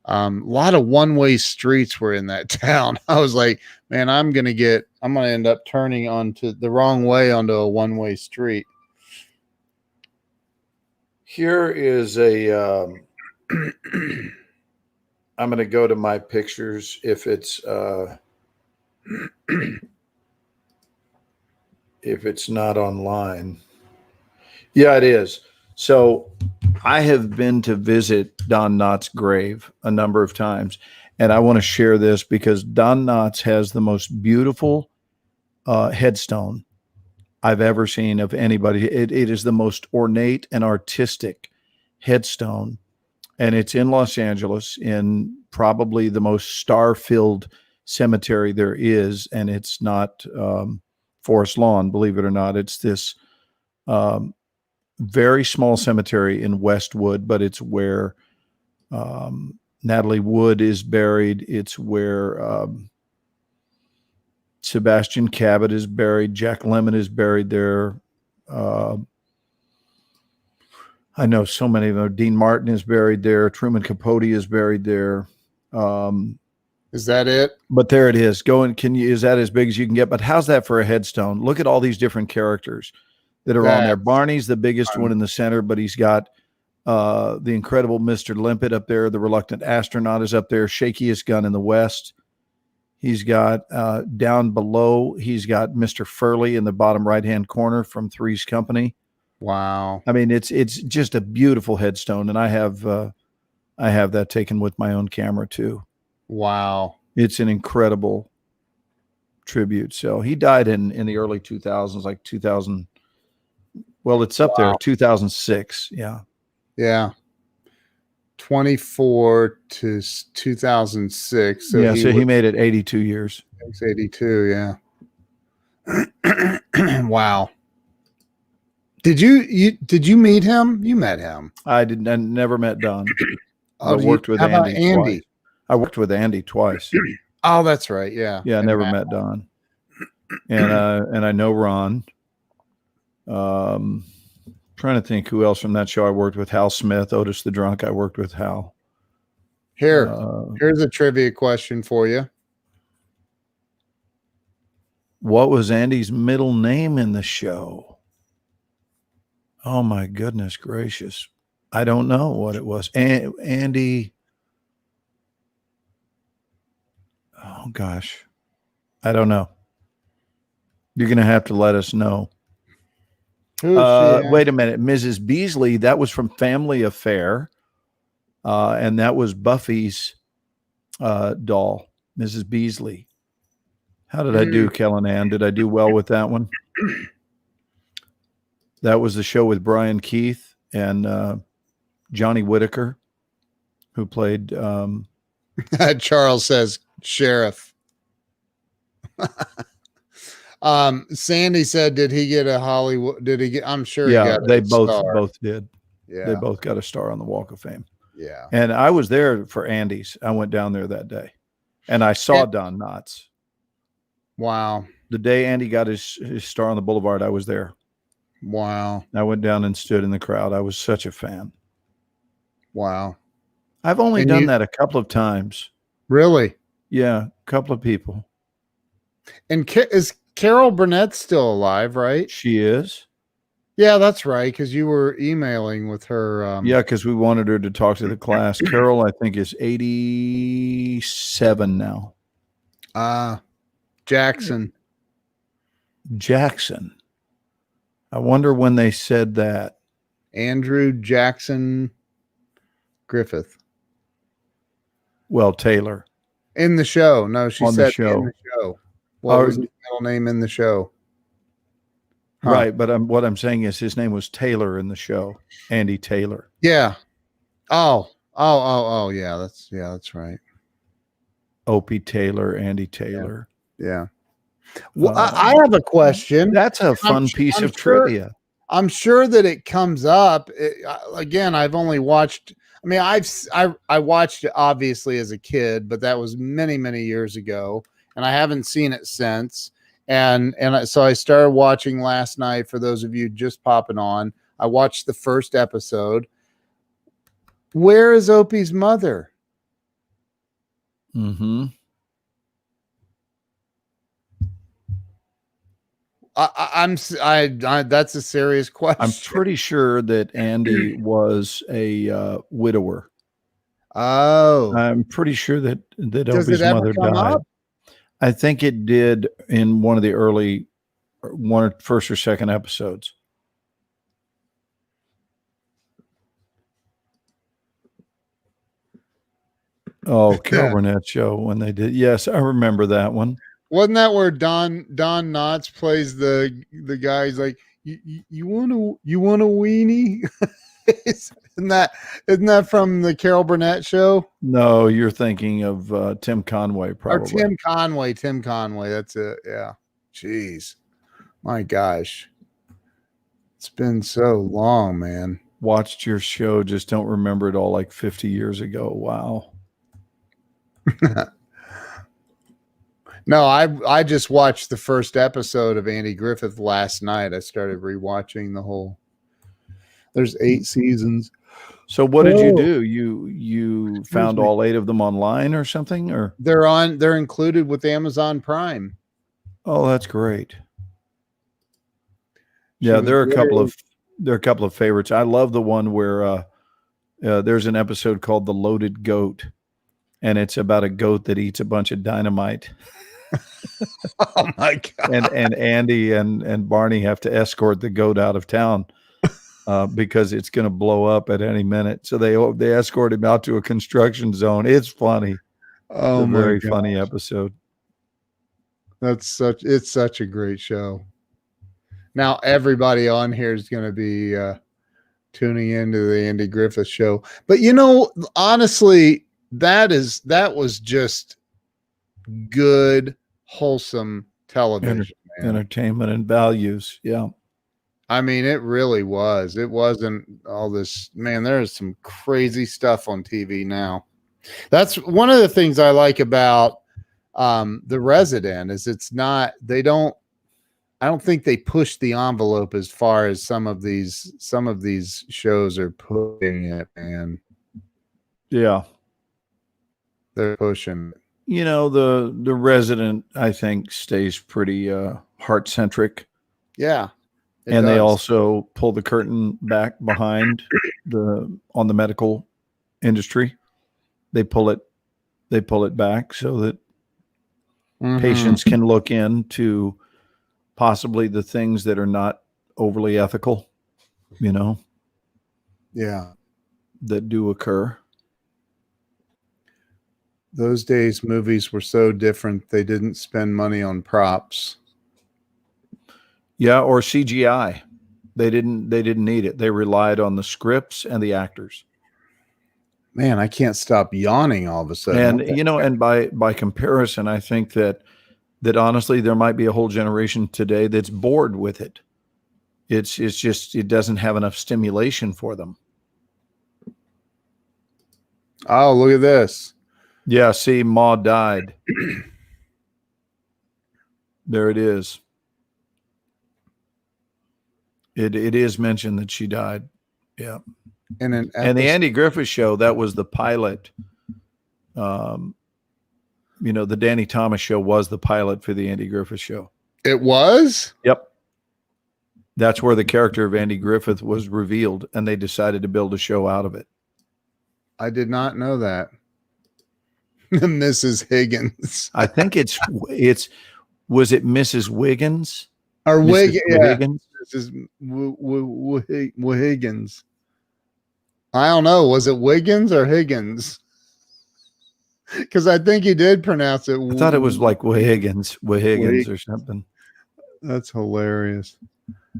A lot of one-way streets were in that town. I was like, man, I'm gonna end up turning onto the wrong way onto a one-way street. Here is a. I'm going to go to my pictures if it's if it's not online. Yeah, it is. So I have been to visit Don Knotts' grave a number of times, and I want to share this because Don Knotts has the most beautiful headstone I've ever seen of anybody. It is the most ornate and artistic headstone, and it's in Los Angeles in probably the most star-filled cemetery there is, and it's not Forest Lawn, believe it or not. It's this very small cemetery in Westwood, but it's where Natalie Wood is buried. It's where Sebastian Cabot is buried. Jack Lemmon is buried there. I know so many of them. Dean Martin is buried there. Truman Capote is buried there. Is that it? But there it is. Is that as big as you can get? But how's that for a headstone? Look at all these different characters that are on there. Barney's the biggest one in the center, but he's got the incredible Mr. Limpet up there. The reluctant astronaut is up there. Shakiest gun in the West. He's got down below, he's got Mr. Furley in the bottom right-hand corner from Three's Company. Wow. I mean, it's just a beautiful headstone, and I have that taken with my own camera too. Wow. It's an incredible tribute. So he died in the early 2000s, like 2000. Well, it's up there, 2006. Yeah. Yeah. 24 to 2006. So yeah. So he made it 82 years. 82. Yeah. Wow. Did you meet him? You met him. I never met Don. Oh, I worked with how about Andy twice. I worked with Andy twice. Oh, that's right. Yeah. Yeah. I never met Don. And I know Ron. Trying to think who else from that show I worked with. Hal Smith, Otis the Drunk. I worked with Hal. Here's a trivia question for you. What was Andy's middle name in the show? Oh my goodness gracious. I don't know what it was. Andy. Oh gosh. I don't know. You're going to have to let us know. Wait a minute. Mrs. Beasley, that was from Family Affair. And that was Buffy's doll, Mrs. Beasley. How did I do, Kellen Ann? Did I do well with that one? That was the show with Brian Keith and Johnny Whitaker, who played. Charles says sheriff. Sandy said, "Did he get a Hollywood? Did he get? I'm sure. Yeah, he got they a star. both did. Yeah, they both got a star on the Walk of Fame. Yeah, and I was there for Andy's. I went down there that day, and I saw Don Knotts. Wow. The day Andy got his star on the Boulevard, I was there. Wow. I went down and stood in the crowd. I was such a fan. Wow. I've only done that a couple of times. Really? Yeah, a couple of people. And is Carol Burnett still alive, right? She is. Yeah, that's right, because you were emailing with her. Yeah, because we wanted her to talk to the class. Carol, I think, is 87 now. Jackson. I wonder when they said that. Andrew Jackson Griffith. Well, Taylor. In the show. No, she on said the show. in the show. What was his middle name in the show? Huh. Right, but what I'm saying is his name was Taylor in the show. Andy Taylor. Yeah. Oh, yeah, that's right. Opie Taylor, Andy Taylor. Yeah. Well, I have a question. That's a fun piece of trivia. I'm sure that it comes up. Again, I've only watched. I mean, I watched it obviously as a kid, but that was many, many years ago, and I haven't seen it since. And so I started watching last night. For those of you just popping on, I watched the first episode. Where is Opie's mother? Mm-hmm. That's a serious question. I'm pretty sure that Andy was a widower. Oh, I'm pretty sure that Does Opie's it ever mother come died. up? I think it did in one of the early first or second episodes. Oh, Carol Burnett show when they did. Yes, I remember that one. Wasn't that where Don Knotts plays the guy? He's like, you want a weenie? isn't that from the Carol Burnett show? No, you're thinking of Tim Conway, probably. Or Tim Conway. That's it. Yeah. Jeez. My gosh. It's been so long, man. Watched your show, just don't remember it all like 50 years ago. Wow. No, I just watched the first episode of Andy Griffith last night. I started rewatching the whole. There's 8 seasons. So what did you do? You found all 8 of them online or something, or they're included with Amazon Prime. Oh, that's great. Yeah, there are a couple of favorites. I love the one where there's an episode called The Loaded Goat, and it's about a goat that eats a bunch of dynamite. Oh my God. And Andy and Barney have to escort the goat out of town because it's going to blow up at any minute. So they escort him out to a construction zone. It's funny. Oh, it's a very funny episode. It's such a great show. Now everybody on here is going to be tuning into the Andy Griffith show. But honestly, that was just good, wholesome television, entertainment and values. Yeah. I mean, it really was. It wasn't all this, man. There's some crazy stuff on TV now. That's one of the things I like about The Resident is I don't think they push the envelope as far as some of these shows are pushing it, man. Yeah. They're pushing. The Resident, I think, stays pretty heart centric. Yeah. And they also pull the curtain back behind on the medical industry. They pull it back so that patients can look into possibly the things that are not overly ethical, Yeah. that do occur. Those days movies were so different. They didn't spend money on props. Yeah, or CGI. They didn't need it. They relied on the scripts and the actors. Man, I can't stop yawning all of a sudden. And and by comparison, I think that honestly there might be a whole generation today that's bored with it. It's just it doesn't have enough stimulation for them. Oh, look at this. Yeah, see, Ma died. There it is. It is mentioned that she died. Yeah. And the Andy Griffith show, that was the pilot. The Danny Thomas show was the pilot for the Andy Griffith show. It was? Yep. That's where the character of Andy Griffith was revealed, and they decided to build a show out of it. I did not know that. Mrs. Higgins. I think was it Mrs. Wiggins? Or Wiggins? Yeah. Mrs. Wiggins. I don't know. Was it Wiggins or Higgins? Because I think he did pronounce it. I thought it was like Wiggins or something. That's hilarious.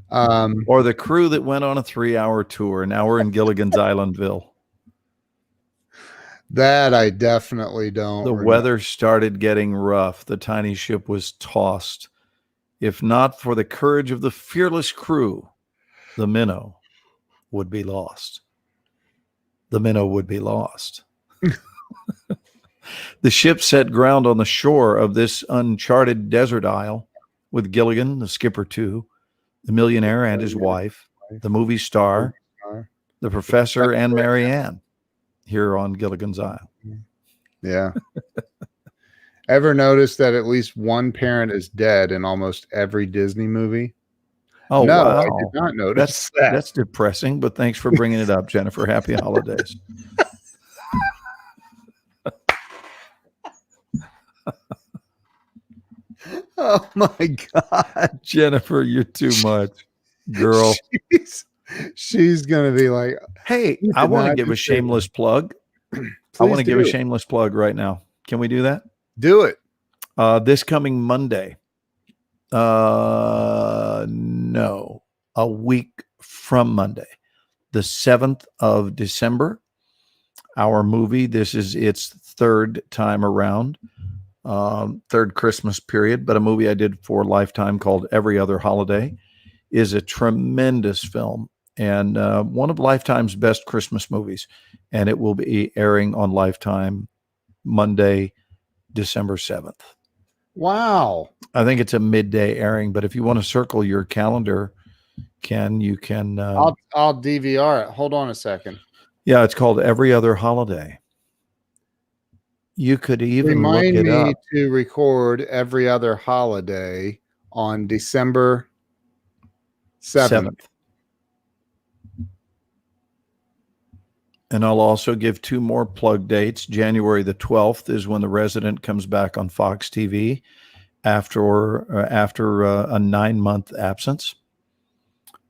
Or the crew that went on a 3-hour tour. Now we're in Gilligan's Islandville. That I definitely don't. The weather started getting rough. The tiny ship was tossed. If not for the courage of the fearless crew, the minnow would be lost. The minnow would be lost. The ship set ground on the shore of this uncharted desert isle with Gilligan, the skipper too, the millionaire and his wife, the movie star, the professor, and Marianne here on Gilligan's Isle. Yeah. Ever notice that at least one parent is dead in almost every Disney movie? Oh, no, wow. I did not notice that. That's depressing, but thanks for bringing it up, Jennifer. Happy holidays. Oh my God. Jennifer, you're too much, girl. She's going to be like, Hey, you I did want to not give a just say that. shameless plug. I Please want to give a do. shameless plug right now. Can we do that? Do it. This coming Monday. No, a week from Monday, the 7th of December. Our movie, this is its third time around, third Christmas period, but a movie I did for Lifetime called Every Other Holiday is a tremendous film and one of Lifetime's best Christmas movies. And it will be airing on Lifetime Monday, December 7th. Wow. I think it's a midday airing, but if you want to circle your calendar, Ken, you can. I'll DVR it. Hold on a second. Yeah, it's called Every Other Holiday. You could even look Remind it me up. to record Every Other Holiday on December 7th. And I'll also give 2 more plug dates. January the 12th is when The Resident comes back on Fox TV after a 9-month absence.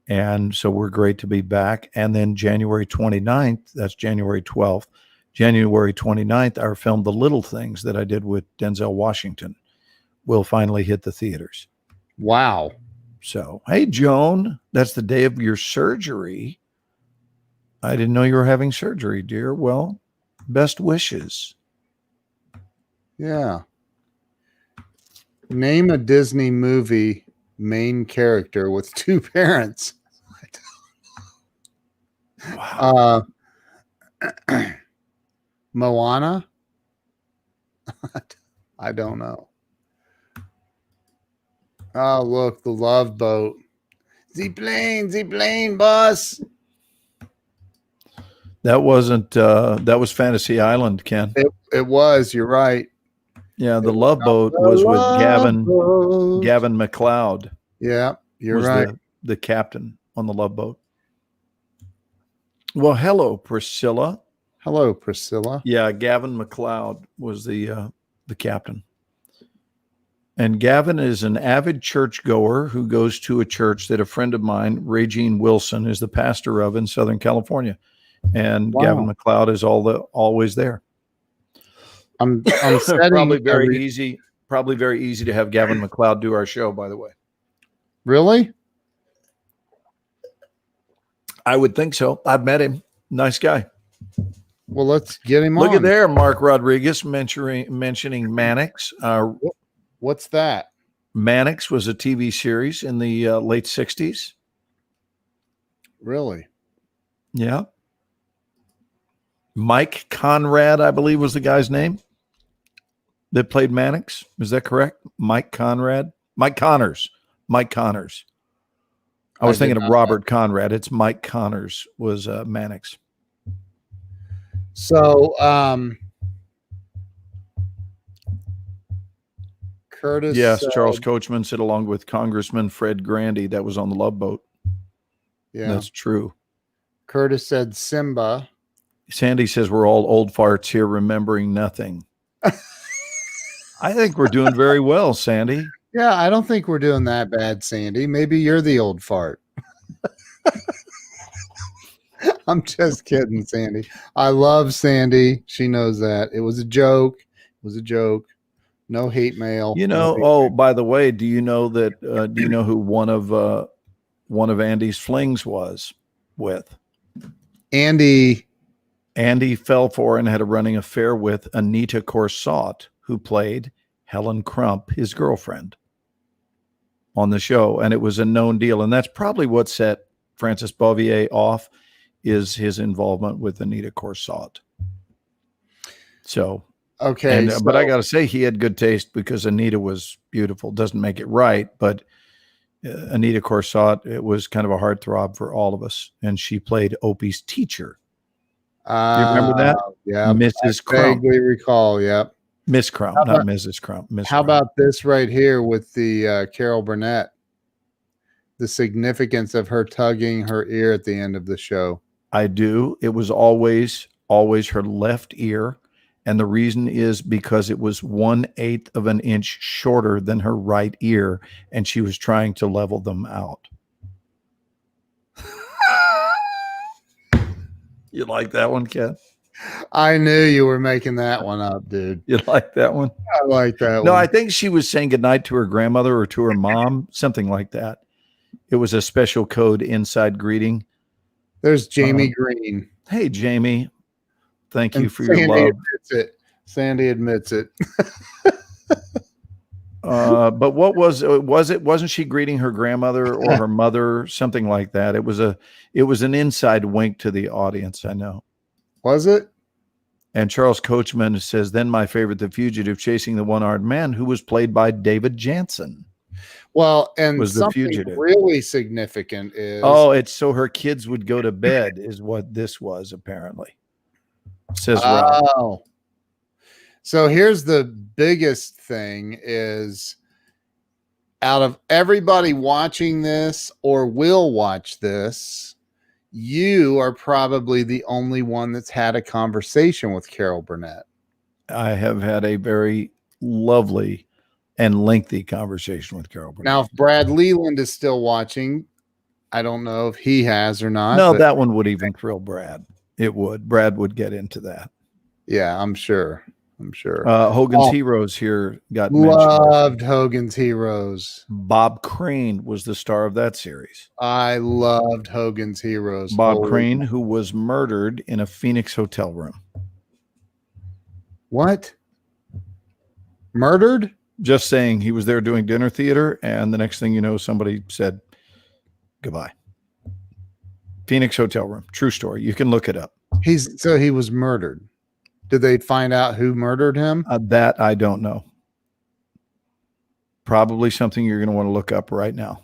And so we're great to be back. And then January 29th, that's January 12th, January 29th, our film The Little Things that I did with Denzel Washington will finally hit the theaters. Wow. So, hey, Joan, that's the day of your surgery. I didn't know you were having surgery, dear. Well, best wishes. Yeah. Name a Disney movie main character with 2 parents. Wow. Moana? I don't know. Oh, look, the Love Boat. The plane, boss. That wasn't, that was Fantasy Island, Ken. It was, you're right. Yeah, the Love Boat was with Gavin McLeod. Yeah, you're was right. The captain on the Love Boat. Well, hello, Priscilla. Hello, Priscilla. Yeah, Gavin McLeod was the captain. And Gavin is an avid churchgoer who goes to a church that a friend of mine, Regine Wilson, is the pastor of in Southern California. And Wow. Gavin McLeod is always there. I'm setting probably very easy to have Gavin McLeod do our show, by the way. Really? I would think so. I've met him. Nice guy. Well, let's get him on. Look at there, Mark Rodriguez mentioning Mannix. What's that? Mannix was a TV series in the late 60s. Really? Yeah. Mike Conrad, I believe, was the guy's name that played Mannix. Is that correct? Mike Conrad? Mike Connors. Mike Connors. I was thinking of Robert Conrad. It's Mike Connors was Mannix. So, Curtis. Yes, Charles Coachman said along with Congressman Fred Grandy that was on the Love Boat. Yeah, that's true. Curtis said Simba. Sandy says we're all old farts here remembering nothing. I think we're doing very well, Sandy. Yeah, I don't think we're doing that bad, Sandy. Maybe you're the old fart. I'm just kidding, Sandy. I love Sandy. She knows that. It was a joke. It was a joke. No hate mail. You know, by the way, do you know that do you know who one of Andy's flings was with? Andy fell for and had a running affair with Anita Corsott, who played Helen Crump, his girlfriend, on the show. And it was a known deal. And that's probably what set Francis Bouvier off, is his involvement with Anita Corsott. So, okay. But I got to say, he had good taste because Anita was beautiful. Doesn't make it right, but Anita Corsott, it was kind of a heartthrob for all of us. And she played Opie's teacher. You remember that? Yeah. Mrs. Crump. Vaguely recall. Yep. Miss Crump, not Mrs. Crump. How about this right here with the Carol Burnett? The significance of her tugging her ear at the end of the show. I do. It was always her left ear, And the reason is because it was 1/8 of an inch shorter than her right ear, and she was trying to level them out. You like that one, Ken? I knew you were making that one up, dude. You like that one? I like that No, one. I think she was saying goodnight to her grandmother or to her mom, something like that. It was a special code inside greeting. There's Jamie Green. Hey, Jamie. Thank you And for your love. admits it. Sandy admits it. But what wasn't she greeting her grandmother or her mother, something like that? It was an inside wink to the audience. I know. Was it? And Charles Coachman says, then my favorite, The Fugitive, chasing the one-armed man, who was played by David Jansen. Well, and Was The something Fugitive. really significant is It's so her kids would go to bed is what this was, apparently. Says Ralph. Oh. So here's the biggest thing is, out of everybody watching this or will watch this, you are probably the only one that's had a conversation with Carol Burnett. I have had a very lovely and lengthy conversation with Carol Burnett. Now, if Brad Leland is still watching, I don't know if he has or not. No, but that one would even thrill Brad. It would. Brad would get into that. yeah, I'm sure. Hogan's Heroes here got Loved mentioned. Hogan's Heroes. Bob Crane was the star of that series. I loved Hogan's Heroes. Bob Crane, who was murdered in a Phoenix hotel room. What? Murdered? Just saying, he was there doing dinner theater, and the next thing you know, somebody said goodbye. Phoenix hotel room. True story. You can look it up. So he was murdered. Did they find out who murdered him? That I don't know. Probably something you're going to want to look up right now.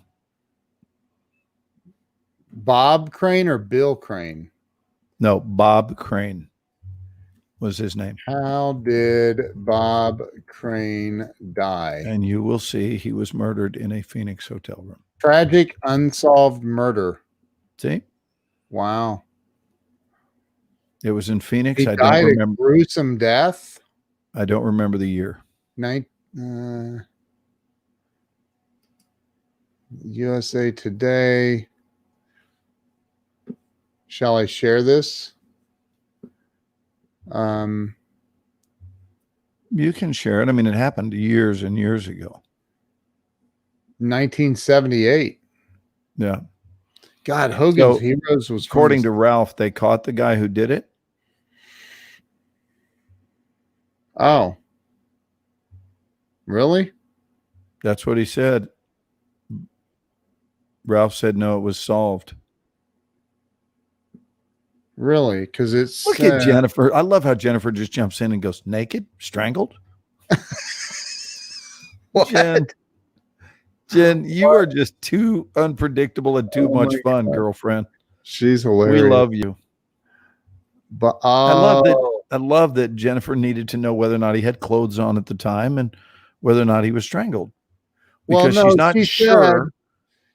Bob Crane or Bill Crane? No, Bob Crane was his name. How did Bob Crane die? And you will see he was murdered in a Phoenix hotel room. Tragic unsolved murder. See? Wow. It was in Phoenix. He I died don't a remember. gruesome death. I don't remember the year. USA Today. Shall I share this? You can share it. I mean, it happened years and years ago. 1978. Yeah. God, Hogan's Heroes was according to Ralph, they caught the guy who did it. Oh. Really? That's what he said. Ralph said no, it was solved. Really? Because it's look at Jennifer. I love how Jennifer just jumps in and goes, naked, strangled. What? Jen, you are just too unpredictable and too much fun, God. girlfriend. She's hilarious. We love you. But I love that Jennifer needed to know whether or not he had clothes on at the time and whether or not he was strangled. Because she's not sure.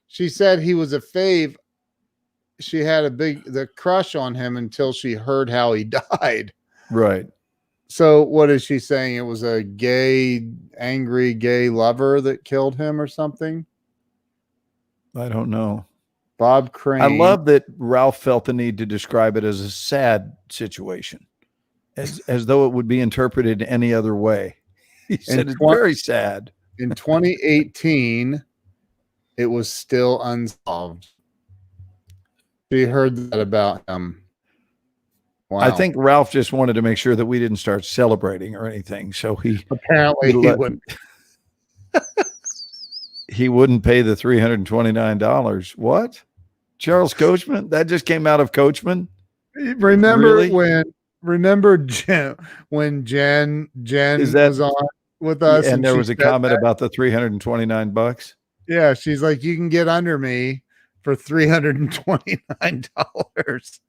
She said he was a fave. She had the crush on him until she heard how he died. Right. So what is she saying? It was a angry gay lover that killed him or something? I don't know. Bob Crane. I love that Ralph felt the need to describe it as a sad situation, as though it would be interpreted any other way. He said it's very sad. In 2018, it was still unsolved. She heard that about him. Wow. I think Ralph just wanted to make sure that we didn't start celebrating or anything. So he wouldn't. He wouldn't pay the $329. What? Charles Coachman? That just came out of Coachman? Remember really? when Jen was on with us and there was a comment about the $329? Yeah, she's like, you can get under me for $329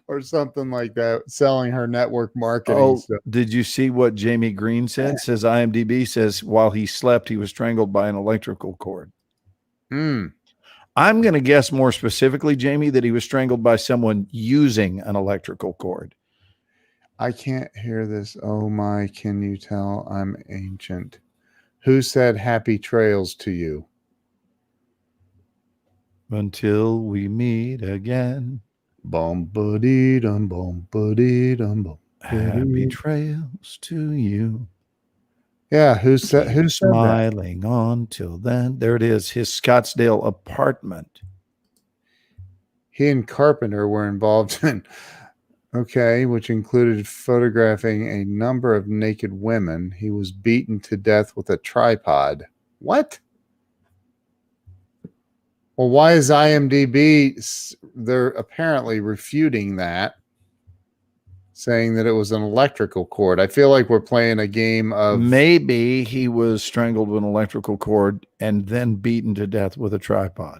or something like that, selling her network marketing stuff. Did you see what Jamie Green said? Says IMDb says while he slept, he was strangled by an electrical cord. I'm going to guess more specifically, Jamie, that he was strangled by someone using an electrical cord. I can't hear this. Oh my, can you tell I'm ancient? Who said happy trails to you? Until we meet again. Bum buddy dum bum buddy dum bum. Happy trails to you. Yeah, who said that? Smiling on till then. There it is. His Scottsdale apartment. He and Carpenter were involved in, okay, which included photographing a number of naked women. He was beaten to death with a tripod. What? Well, why is IMDb? They're apparently refuting that, saying that it was an electrical cord. I feel like we're playing a game of. Maybe he was strangled with an electrical cord and then beaten to death with a tripod,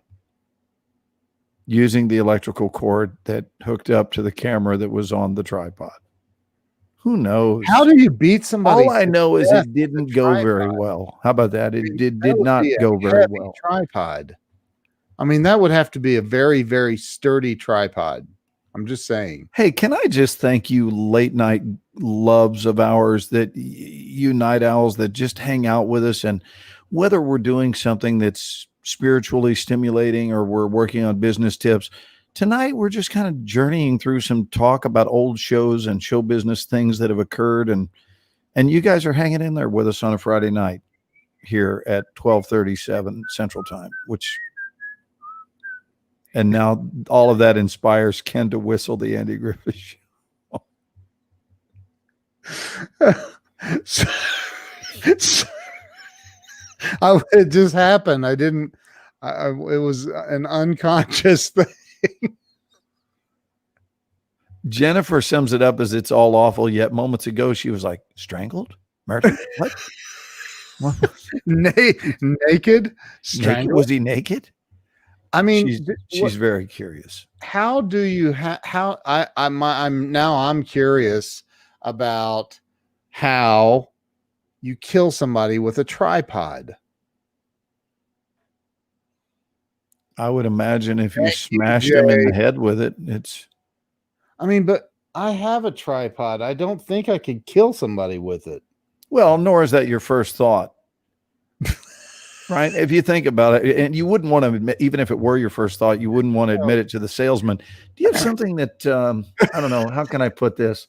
using the electrical cord that hooked up to the camera that was on the tripod. Who knows? How do you beat somebody? All I know is death it with did a go tripod? very well. How about that? It did That would not be a go very heavy well. Tripod. I mean, that would have to be a very, very sturdy tripod. I'm just saying. Hey, can I just thank you, late night loves of ours, that you night owls that just hang out with us, and whether we're doing something that's spiritually stimulating or we're working on business tips, tonight we're just kind of journeying through some talk about old shows and show business things that have occurred, and you guys are hanging in there with us on a Friday night here at 12:37 Central Time, and now all of that inspires Ken to whistle the Andy Griffith Show. It just happened. I didn't. It was an unconscious thing. Jennifer sums it up as it's all awful, yet moments ago she was like, strangled? Murdered? What? Naked? Strangled? Was he naked? I mean, she's very curious. How do you I'm curious about how you kill somebody with a tripod. I would imagine if you smashed him in the head with it, but I have a tripod. I don't think I could kill somebody with it. Well, nor is that your first thought. Right? If you think about it, and you wouldn't want to admit, even if it were your first thought, you wouldn't want to admit it to the salesman. Do you have something that, I don't know, how can I put this?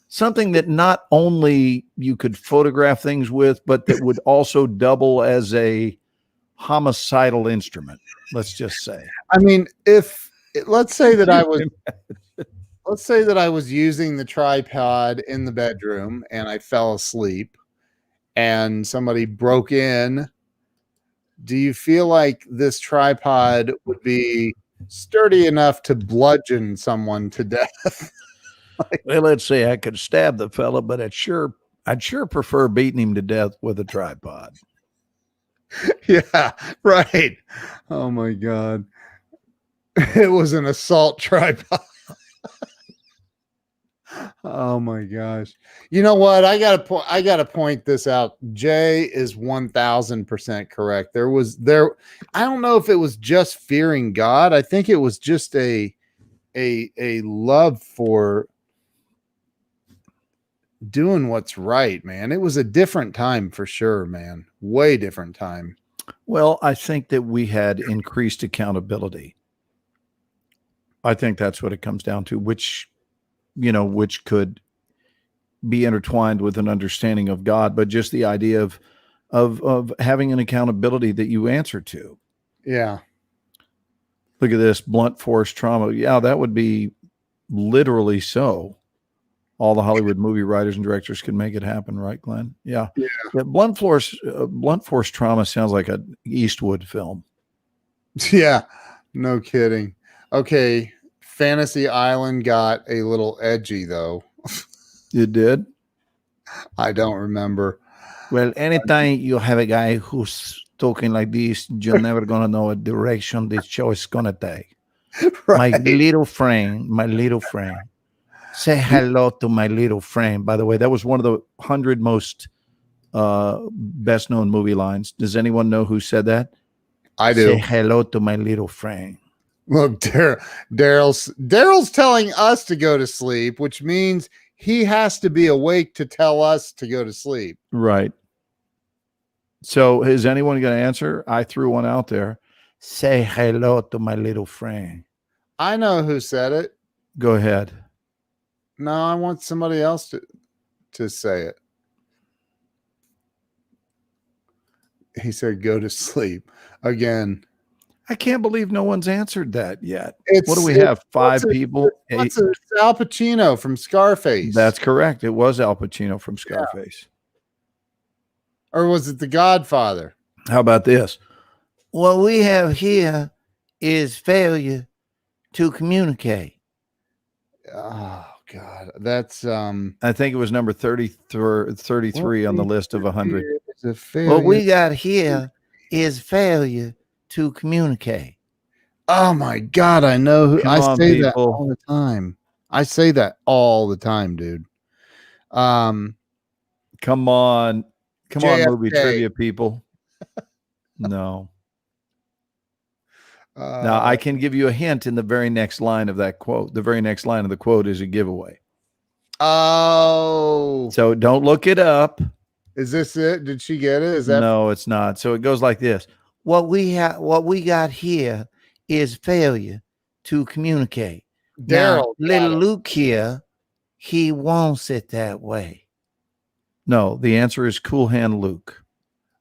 Something that not only you could photograph things with, but that would also double as a homicidal instrument, let's just say. I mean, let's say that I was using the tripod in the bedroom and I fell asleep and somebody broke in. Do you feel like this tripod would be sturdy enough to bludgeon someone to death? Well, let's say I could stab the fella, but I'd sure prefer beating him to death with a tripod. Yeah, right. Oh my God. It was an assault tripod. Oh my gosh. You know what? I gotta point this out. Jay is 1000% correct. I don't know if it was just fearing God. I think it was just a love for doing what's right, man. It was a different time for sure, man. Way different time. Well, I think that we had increased accountability. I think that's what it comes down to, which could be intertwined with an understanding of God, but just the idea of having an accountability that you answer to. Yeah. Look at this, blunt force trauma. Yeah, that would be literally so. All the Hollywood movie writers and directors can make it happen, right, Glenn? Yeah. Yeah, blunt force trauma sounds like an Eastwood film. Yeah, no kidding. Okay, Fantasy Island got a little edgy though. It did? I don't remember. Well, anytime you have a guy who's talking like this, you're never gonna know what direction this show is gonna take. Right. My little friend. Say hello to my little friend. By the way, that was one of the 100 most best known movie lines. Does anyone know who said that? I do. Say hello to my little friend. Look, Daryl's telling us to go to sleep, which means he has to be awake to tell us to go to sleep. Right. So is anyone going to answer? I threw one out there. Say hello to my little friend. I know who said it. Go ahead. No, I want somebody else to say it. He said, go to sleep. Again. I can't believe no one's answered that yet. It's, What do we have? 5 people? It's Al Pacino from Scarface. That's correct. It was Al Pacino from Scarface. Or was it The Godfather? How about this? What we have here is failure to communicate. Oh God, that's I think it was number 33 on the list of 100. What we got here is failure to communicate. Oh my God, I know who. Come I on, say that people. all the time. I say that all the time, dude. Come on. Come JFK. on, movie trivia people. No. Now, I can give you a hint in the very next line of that quote. The very next line of the quote is a giveaway. Oh. So don't look it up. Is this it? Did she get it? Is that No, it's not. So it goes like this. What we got here is failure to communicate. Now, Daryl? little Luke here, he wants it that way. No, the answer is Cool Hand Luke.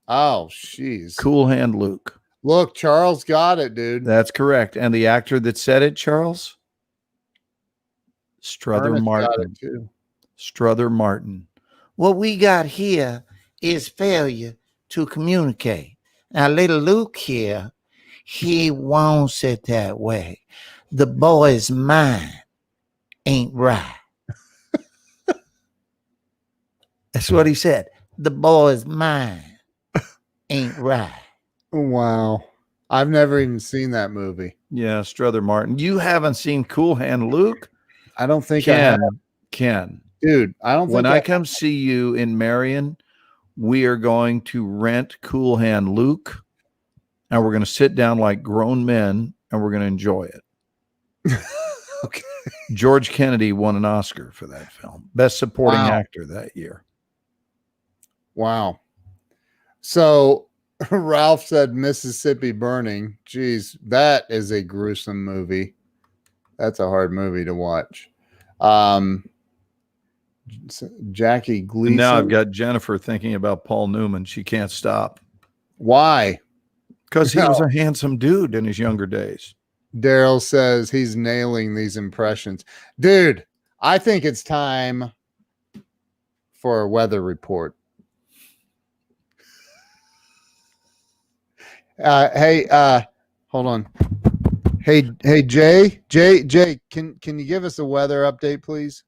Oh, jeez. Cool Hand Luke. Look, Charles got it, dude. That's correct. And the actor that said it, Charles? Strother Ernest got Martin. it too. Strother Martin. What we got here is failure to communicate. Now, little Luke here, he wants it that way. The boy's mind ain't right. That's what he said. The boy's mind ain't right. Wow. I've never even seen that movie. Yeah, Strother Martin. You haven't seen Cool Hand Luke? I don't think I have. Ken. Dude, I don't think When I come see you in Marion, we are going to rent Cool Hand Luke, and we're going to sit down like grown men, and we're going to enjoy it. Okay. George Kennedy won an Oscar for that film. Best supporting actor that year. Wow. So Ralph said Mississippi Burning. Geez, that is a gruesome movie. That's a hard movie to watch. Jackie Gleason. And now I've got Jennifer thinking about Paul Newman. She can't stop. Why? Because he was a handsome dude in his younger days. Daryl says he's nailing these impressions. Dude, I think it's time for a weather report. Hey, hold on. Hey, Jay, can you give us a weather update, please?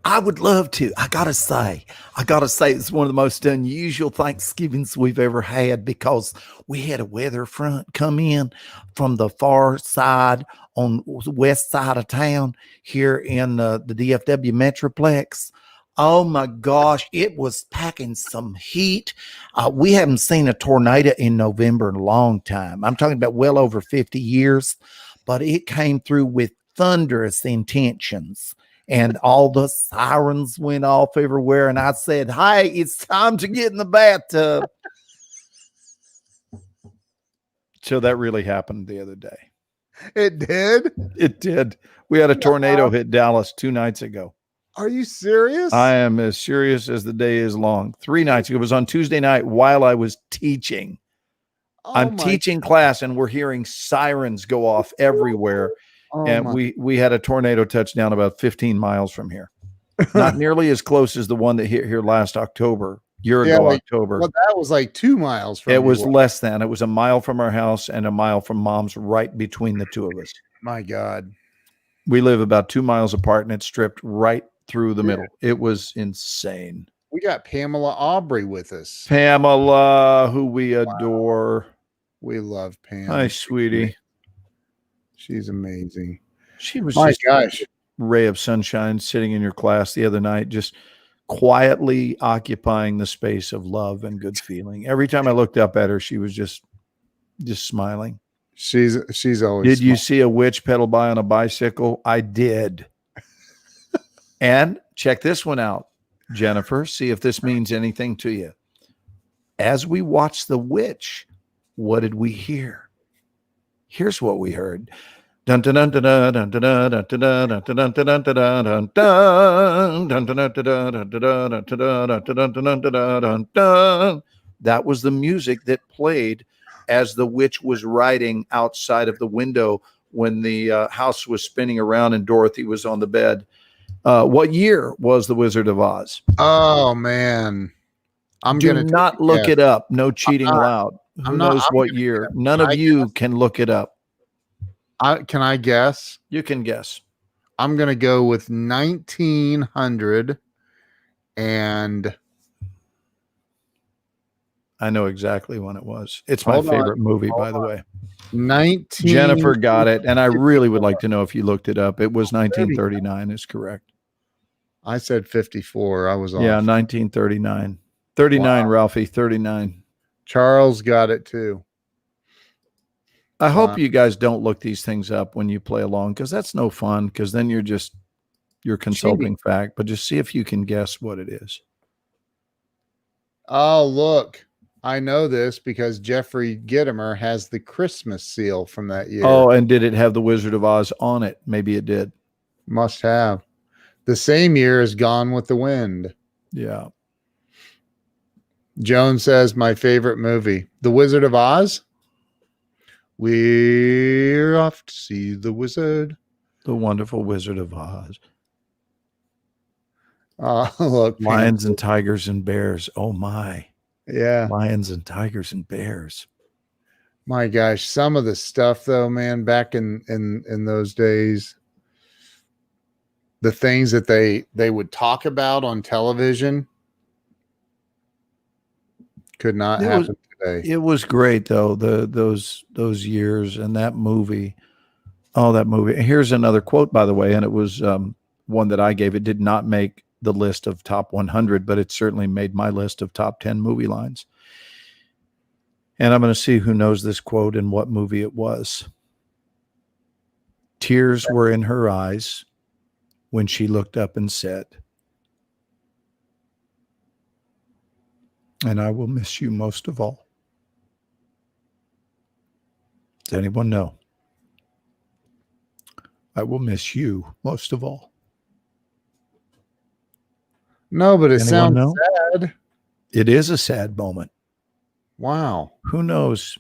I would love to. I gotta say, it's one of the most unusual Thanksgivings we've ever had because we had a weather front come in from the far side on the west side of town here in the DFW Metroplex. Oh my gosh, it was packing some heat. We haven't seen a tornado in November in a long time. I'm talking about well over 50 years, but it came through with thunderous intentions. And all the sirens went off everywhere. And I said, hey, it's time to get in the bathtub. So that really happened the other day. It did? It did. We had a tornado hit Dallas 2 nights ago. Are you serious? I am as serious as the day is long. 3 nights ago. It was on Tuesday night while I was teaching. I'm teaching class and we're hearing sirens go off everywhere. And we had a tornado touchdown about 15 miles from here. Not nearly as close as the one that hit here last October, October. Well, that was like 2 miles from It was less than. It was a mile from our house and a mile from Mom's, right between the two of us. My God. We live about 2 miles apart and it stripped right through the middle. It was insane. We got Pamela Aubrey with us. Pamela, who we adore. We love Pam. Hi, sweetie. She's amazing. She was My just gosh. a ray of sunshine sitting in your class the other night, just quietly occupying the space of love and good feeling. Every time I looked up at her, she was just smiling. She's always. Did you see a witch pedal by on a bicycle? I did. And check this one out, Jennifer. See if this means anything to you. As we watched The Witch, what did we hear? Here's what we heard. Dun dun dun dun dun dun dun dun dun dun dun dun dun dun dun dun. That was the music that played as the witch was riding outside of the window when the house was spinning around and Dorothy was on the bed. What year was The Wizard of Oz? Oh man, I'm Do gonna not look it up. No cheating allowed. Who I'm not- knows I'm what gonna year? guess. None Can of I you can look it up. Can I guess? You can guess. I'm gonna go with 1900 and I know exactly when it was. It's my Hold on. favorite movie, Hold by the way. 19. Jennifer got it, and I really would like to know if you looked it up. It was 1939 is correct. I said 54. I was off. Yeah, 1939. 39, Wow. Ralphie, 39. Charles got it too. I hope Wow. you guys don't look these things up when you play along, because that's no fun, because then you're consulting fact, but just see if you can guess what it is. Oh, look. I know this because Jeffrey Gitomer has the Christmas seal from that year. Oh, and did it have the Wizard of Oz on it? Maybe it did. Must have. The same year as Gone with the Wind. Yeah. Joan says, my favorite movie, The Wizard of Oz. We're off to see the wizard. The Wonderful Wizard of Oz. Look. Lions and tigers and bears. Oh, my. Yeah. Lions and tigers and bears. My gosh. Some of the stuff, though, man, back in those days, the things that they would talk about on television could not happen today. It was great, though, those years and that movie. Oh, that movie. Here's another quote, by the way, and it was one that I gave. It did not make the list of top 100, but it certainly made my list of top 10 movie lines. And I'm going to see who knows this quote and what movie it was. Tears were in her eyes when she looked up and said, "And I will miss you most of all." Does anyone know? I will miss you most of all. No, but it Anyone sounds know? sad. It is a sad moment. Wow. Who knows?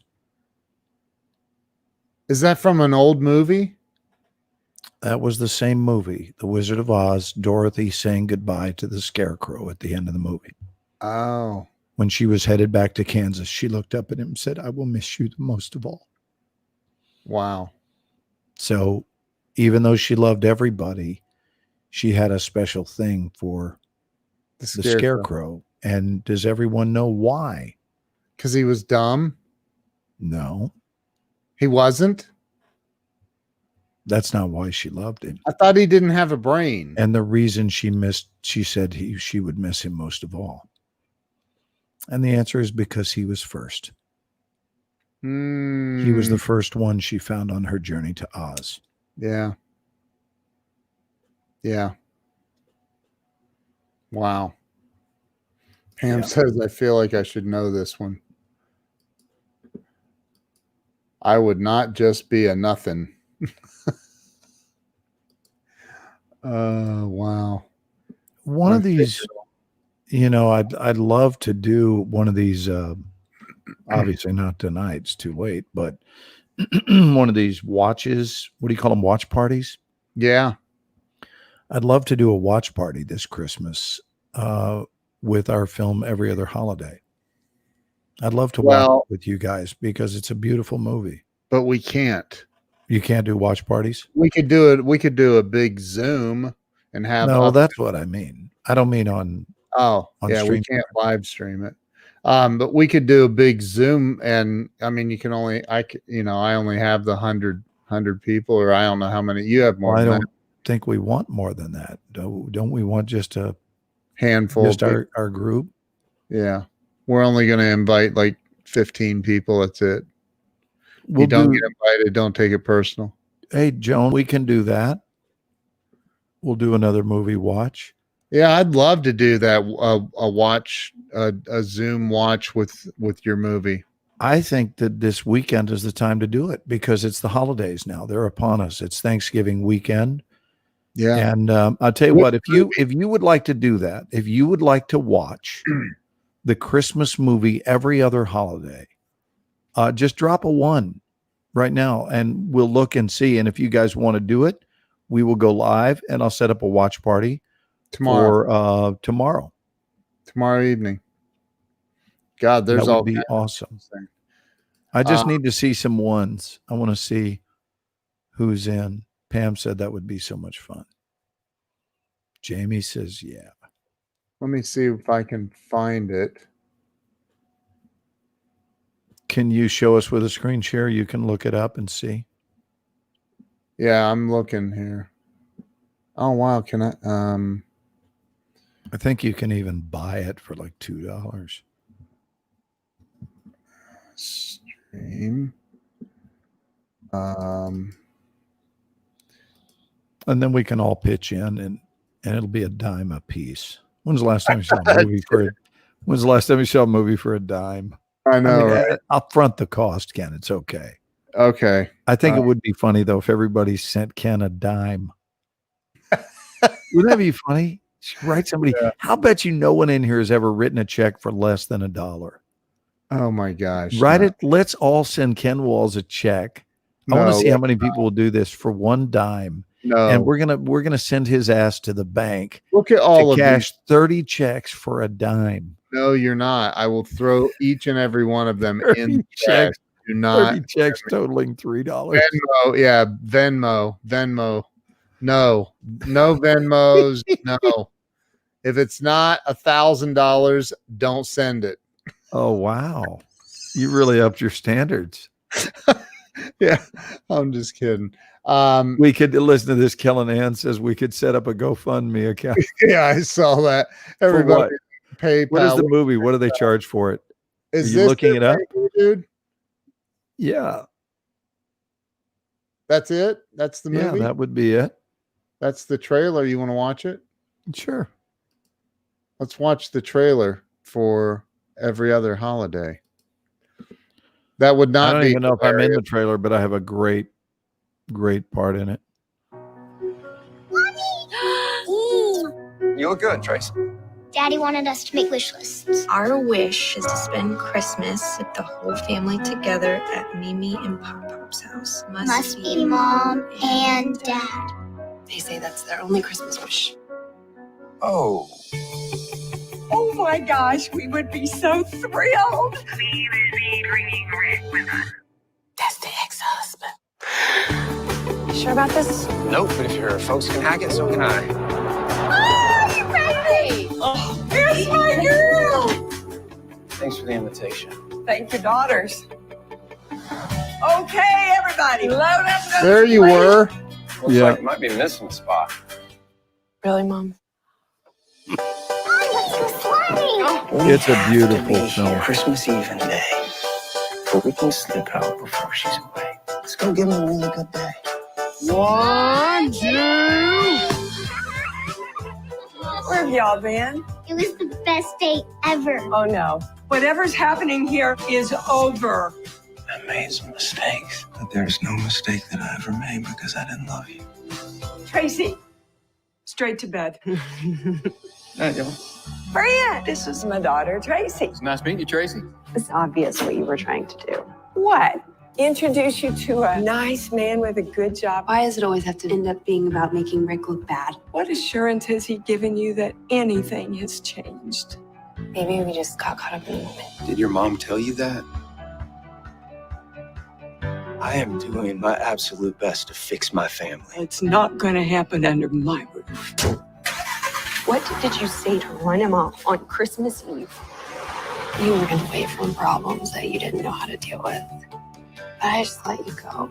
Is that from an old movie? That was the same movie, The Wizard of Oz, Dorothy saying goodbye to the Scarecrow at the end of the movie. Oh. When she was headed back to Kansas, she looked up at him and said, "I will miss you the most of all." Wow. So even though she loved everybody, she had a special thing for the Scarecrow. And does everyone know why? Because he was dumb? No, He wasn't? that's not why she loved him. I thought he didn't have a brain. And the reason she said she would miss him most of all. And the answer is because he was first. He was the first one she found on her journey to Oz. Yeah. Yeah. Wow. Pam says, I feel like I should know this one. I would not just be a nothing. Wow. One of these, I'd love to do one of these, obviously not tonight, it's too late, but one of these watches, what do you call them? Watch parties? Yeah. I'd love to do a watch party this Christmas with our film Every Other Holiday. I'd love to watch it with you guys because it's a beautiful movie. But we can't. You can't do watch parties? We could do it. We could do a big Zoom and have. No, that's what I mean. I don't mean on. Oh, on yeah, we stream. can't live stream it. But we could do a big Zoom, and I mean, you can only, I only have the 100 people, or I don't know how many you have more. Well, I than don't that. think we want more than that. Don't we want just a Handful. just of our group? Yeah, we're only going to invite like 15 people. That's it. We'll you don't get invited, don't take it personal. Hey, Joan, we can do that. We'll do another movie watch. Yeah, I'd love to do that. A Zoom watch with your movie. I think that this weekend is the time to do it because it's the holidays now. They're upon us. It's Thanksgiving weekend. Yeah. And I'll tell you what, if you would like to do that, if you would like to watch the Christmas movie every other holiday, just drop a 1 right now and we'll look and see. And if you guys want to do it, we will go live and I'll set up a watch party Tomorrow. for tomorrow. Tomorrow evening. God, there's That would all be kinds of awesome. things. I just need to see some ones. I want to see who's in. Pam said that would be so much fun. Jamie says, yeah. Let me see if I can find it. Can you show us with a screen share? You can look it up and see. Yeah, I'm looking here. Oh wow, can I I think you can even buy it for like $2. stream? And then we can all pitch in and it'll be a dime a piece. When's the last time you saw a movie for a dime? I know, right? I'll front the cost, Ken. It's okay. Okay. I think it would be funny though if everybody sent Ken a dime. Wouldn't that be funny? Write somebody. Yeah. How bet you no one in here has ever written a check for less than $1? Oh my gosh. Write no. it. Let's all send Ken Walls a check. I want to see how many people will do this for one dime. No. And we're gonna send his ass to the bank Look at all to of cash these. 30 checks for a dime. No, you're not. I will throw each and every one of them 30 in checks. Do not 30 checks totaling $3. Venmo. Yeah, Venmo. No Venmos. No. If it's not $1,000, don't send it. Oh wow. You really upped your standards. Yeah, I'm just kidding. We could listen to this. Kellen Ann says we could set up a GoFundMe account. Yeah, I saw that. Everybody PayPal. What is the movie? What do they charge for it? Is Are you this looking it up? dude? Yeah. That's it? That's the movie? Yeah, that would be it. That's the trailer. You want to watch it? Sure. Let's watch the trailer for every other holiday. That would not I don't be even know if I'm in hilarious. the trailer, but I have a great part in it. You look good, Tracy. Daddy wanted us to make wish lists. Our wish is to spend Christmas with the whole family together at Mimi and Pop Pop's house. Must be Mom and Dad. They say that's their only Christmas wish. Oh. Oh my gosh, we would be so thrilled. We will be bringing Rick with us. That's the ex-husband. Sure about this? Nope, but if your folks can hack it, so can I. Oh, you crazy! Oh, here's my girl. Thanks for the invitation. Thank your daughters. Okay, everybody, load up those There you plates. were. Looks Yeah. like you might be missing a spot. Really, Mom? It's a beautiful film. Christmas Eve and day. But we can slip out before she's away. Let's go give them a really good day. 1, 2. Where have y'all been? It was the best date ever. Oh no. Whatever's happening here is over. I made some mistakes, but there's no mistake that I ever made because I didn't love you. Tracy, straight to bed. Y'all. Fran, this is my daughter, Tracy. It's nice meeting you, Tracy. It's obvious what you were trying to do. What? Introduce you to a nice man with a good job. Why does it always have to end up being about making Rick look bad? What assurance has he given you that anything has changed? Maybe we just got caught up in the moment. Did your mom tell you that? I am doing my absolute best to fix my family. It's not going to happen under my roof. What did you say to run him off on Christmas Eve? You were going to wait for problems that you didn't know how to deal with. But I just let you go.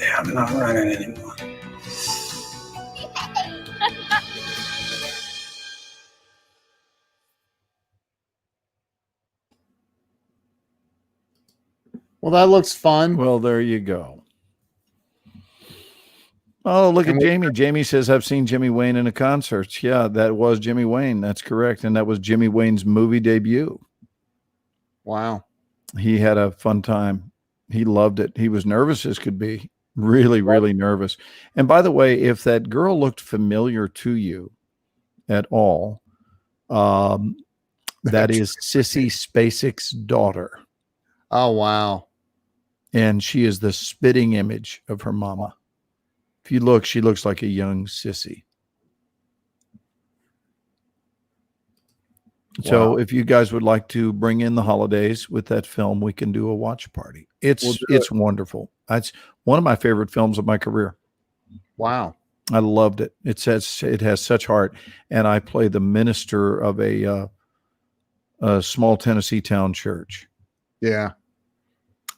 Yeah, I'm not running anymore. Well, that looks fun. Well, there you go. Oh, look And at Jamie. Jamie says, I've seen Jimmy Wayne in a concert. Yeah, that was Jimmy Wayne. That's correct. And that was Jimmy Wayne's movie debut. Wow. He had a fun time. He loved it. He was nervous as could be. Really, really nervous. And by the way, if that girl looked familiar to you at all, that is Sissy Spacek's daughter. Oh, wow. And she is the spitting image of her mama. If you look, she looks like a young Sissy. So Wow. if you guys would like to bring in the holidays with that film, we can do a watch party. It's wonderful. It's one of my favorite films of my career. Wow. I loved it. It has such heart. And I play the minister of a small Tennessee town church. Yeah.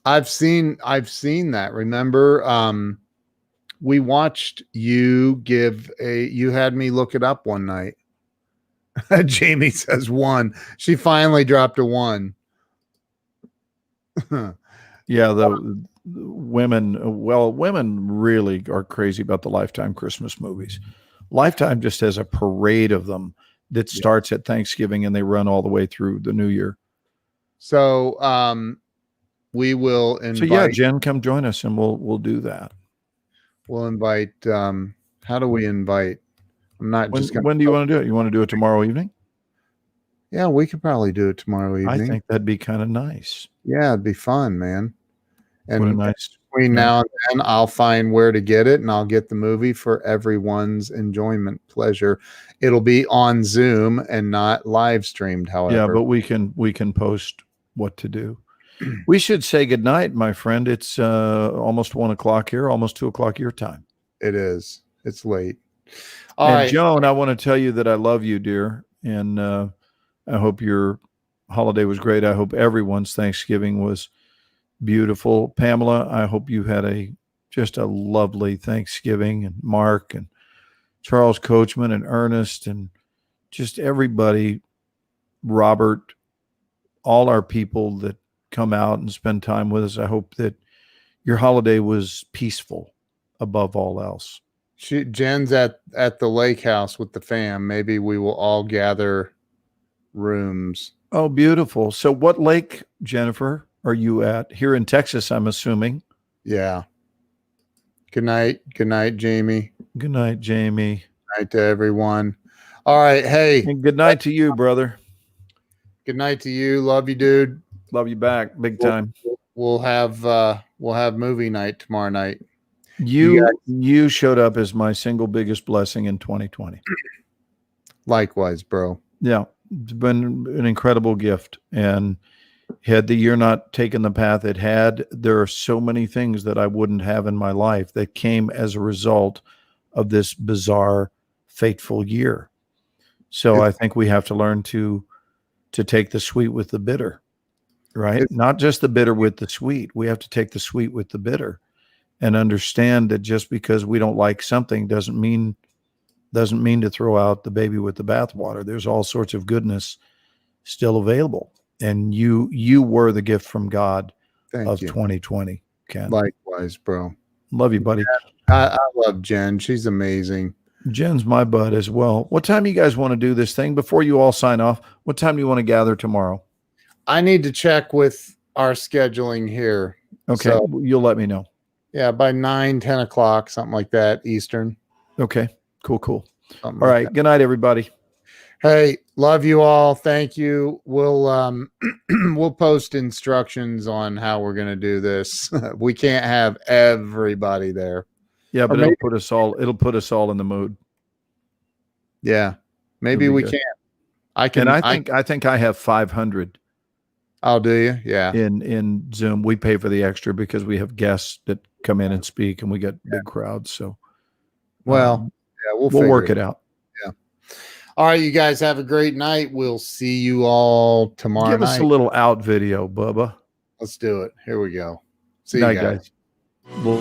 I've seen that. Remember, we watched you you had me look it up one night. Jamie says 1. She finally dropped a 1. Yeah, the women really are crazy about the Lifetime Christmas movies. Lifetime just has a parade of them that starts at Thanksgiving and they run all the way through the New Year. So we will invite. So yeah, Jen, come join us and we'll do that. We'll invite. How do we invite? I'm not just going. When do you want to do it? You want to do it tomorrow evening? Yeah, we could probably do it tomorrow evening. I think that'd be kind of nice. Yeah, it'd be fun, man. And what a nice. Between now and then, I'll find where to get it, and I'll get the movie for everyone's enjoyment, pleasure. It'll be on Zoom and not live streamed, however. Yeah, but we can post what to do. We should say goodnight, my friend. It's almost 1 o'clock here, almost 2 o'clock your time. It is. It's late. All right, Joan, I want to tell you that I love you, dear, and I hope your holiday was great. I hope everyone's Thanksgiving was beautiful. Pamela, I hope you had just a lovely Thanksgiving, and Mark and Charles Coachman and Ernest and just everybody, Robert, all our people that come out and spend time with us. I hope that your holiday was peaceful above all else. Jen's at the lake house with the fam. Maybe we will all gather rooms. Oh, beautiful. So what lake, Jennifer, are you at? Here in Texas, I'm assuming. Yeah. Good night. Good night, Jamie. Good night, Jamie. Good night to everyone. All right. Hey. And good night to you, brother. Good night to you. Love you, dude. Love you back. Big time. We'll have movie night tomorrow night. You showed up as my single biggest blessing in 2020. Likewise, bro. Yeah. It's been an incredible gift. And had the year not taken the path it had, there are so many things that I wouldn't have in my life that came as a result of this bizarre, fateful year. So I think we have to learn to take the sweet with the bitter, right? Not just the bitter with the sweet. We have to take the sweet with the bitter and understand that just because we don't like something doesn't mean to throw out the baby with the bathwater. There's all sorts of goodness still available. And you were the gift from God of 2020, Ken. Likewise, bro. Love you, buddy. I love Jen. She's amazing. Jen's my bud as well. What time you guys want to do this thing? Before you all sign off, what time do you want to gather tomorrow? I need to check with our scheduling here. Okay. So, you'll let me know. Yeah, by 9-10 o'clock, something like that, Eastern. Okay. Cool. All right. Good night, everybody. Hey, love you all. Thank you. We'll we'll post instructions on how we're going to do this. We can't have everybody there. Yeah, but it'll put us all in the mood. Yeah. Maybe we can. I think I have 500. I'll do you. Yeah. In Zoom. We pay for the extra because we have guests that come in and speak and we get big crowds. So we'll work it out. Yeah. All right, you guys have a great night. We'll see you all tomorrow night. Give us a little out video, Bubba. Let's do it. Here we go. See you guys. Well,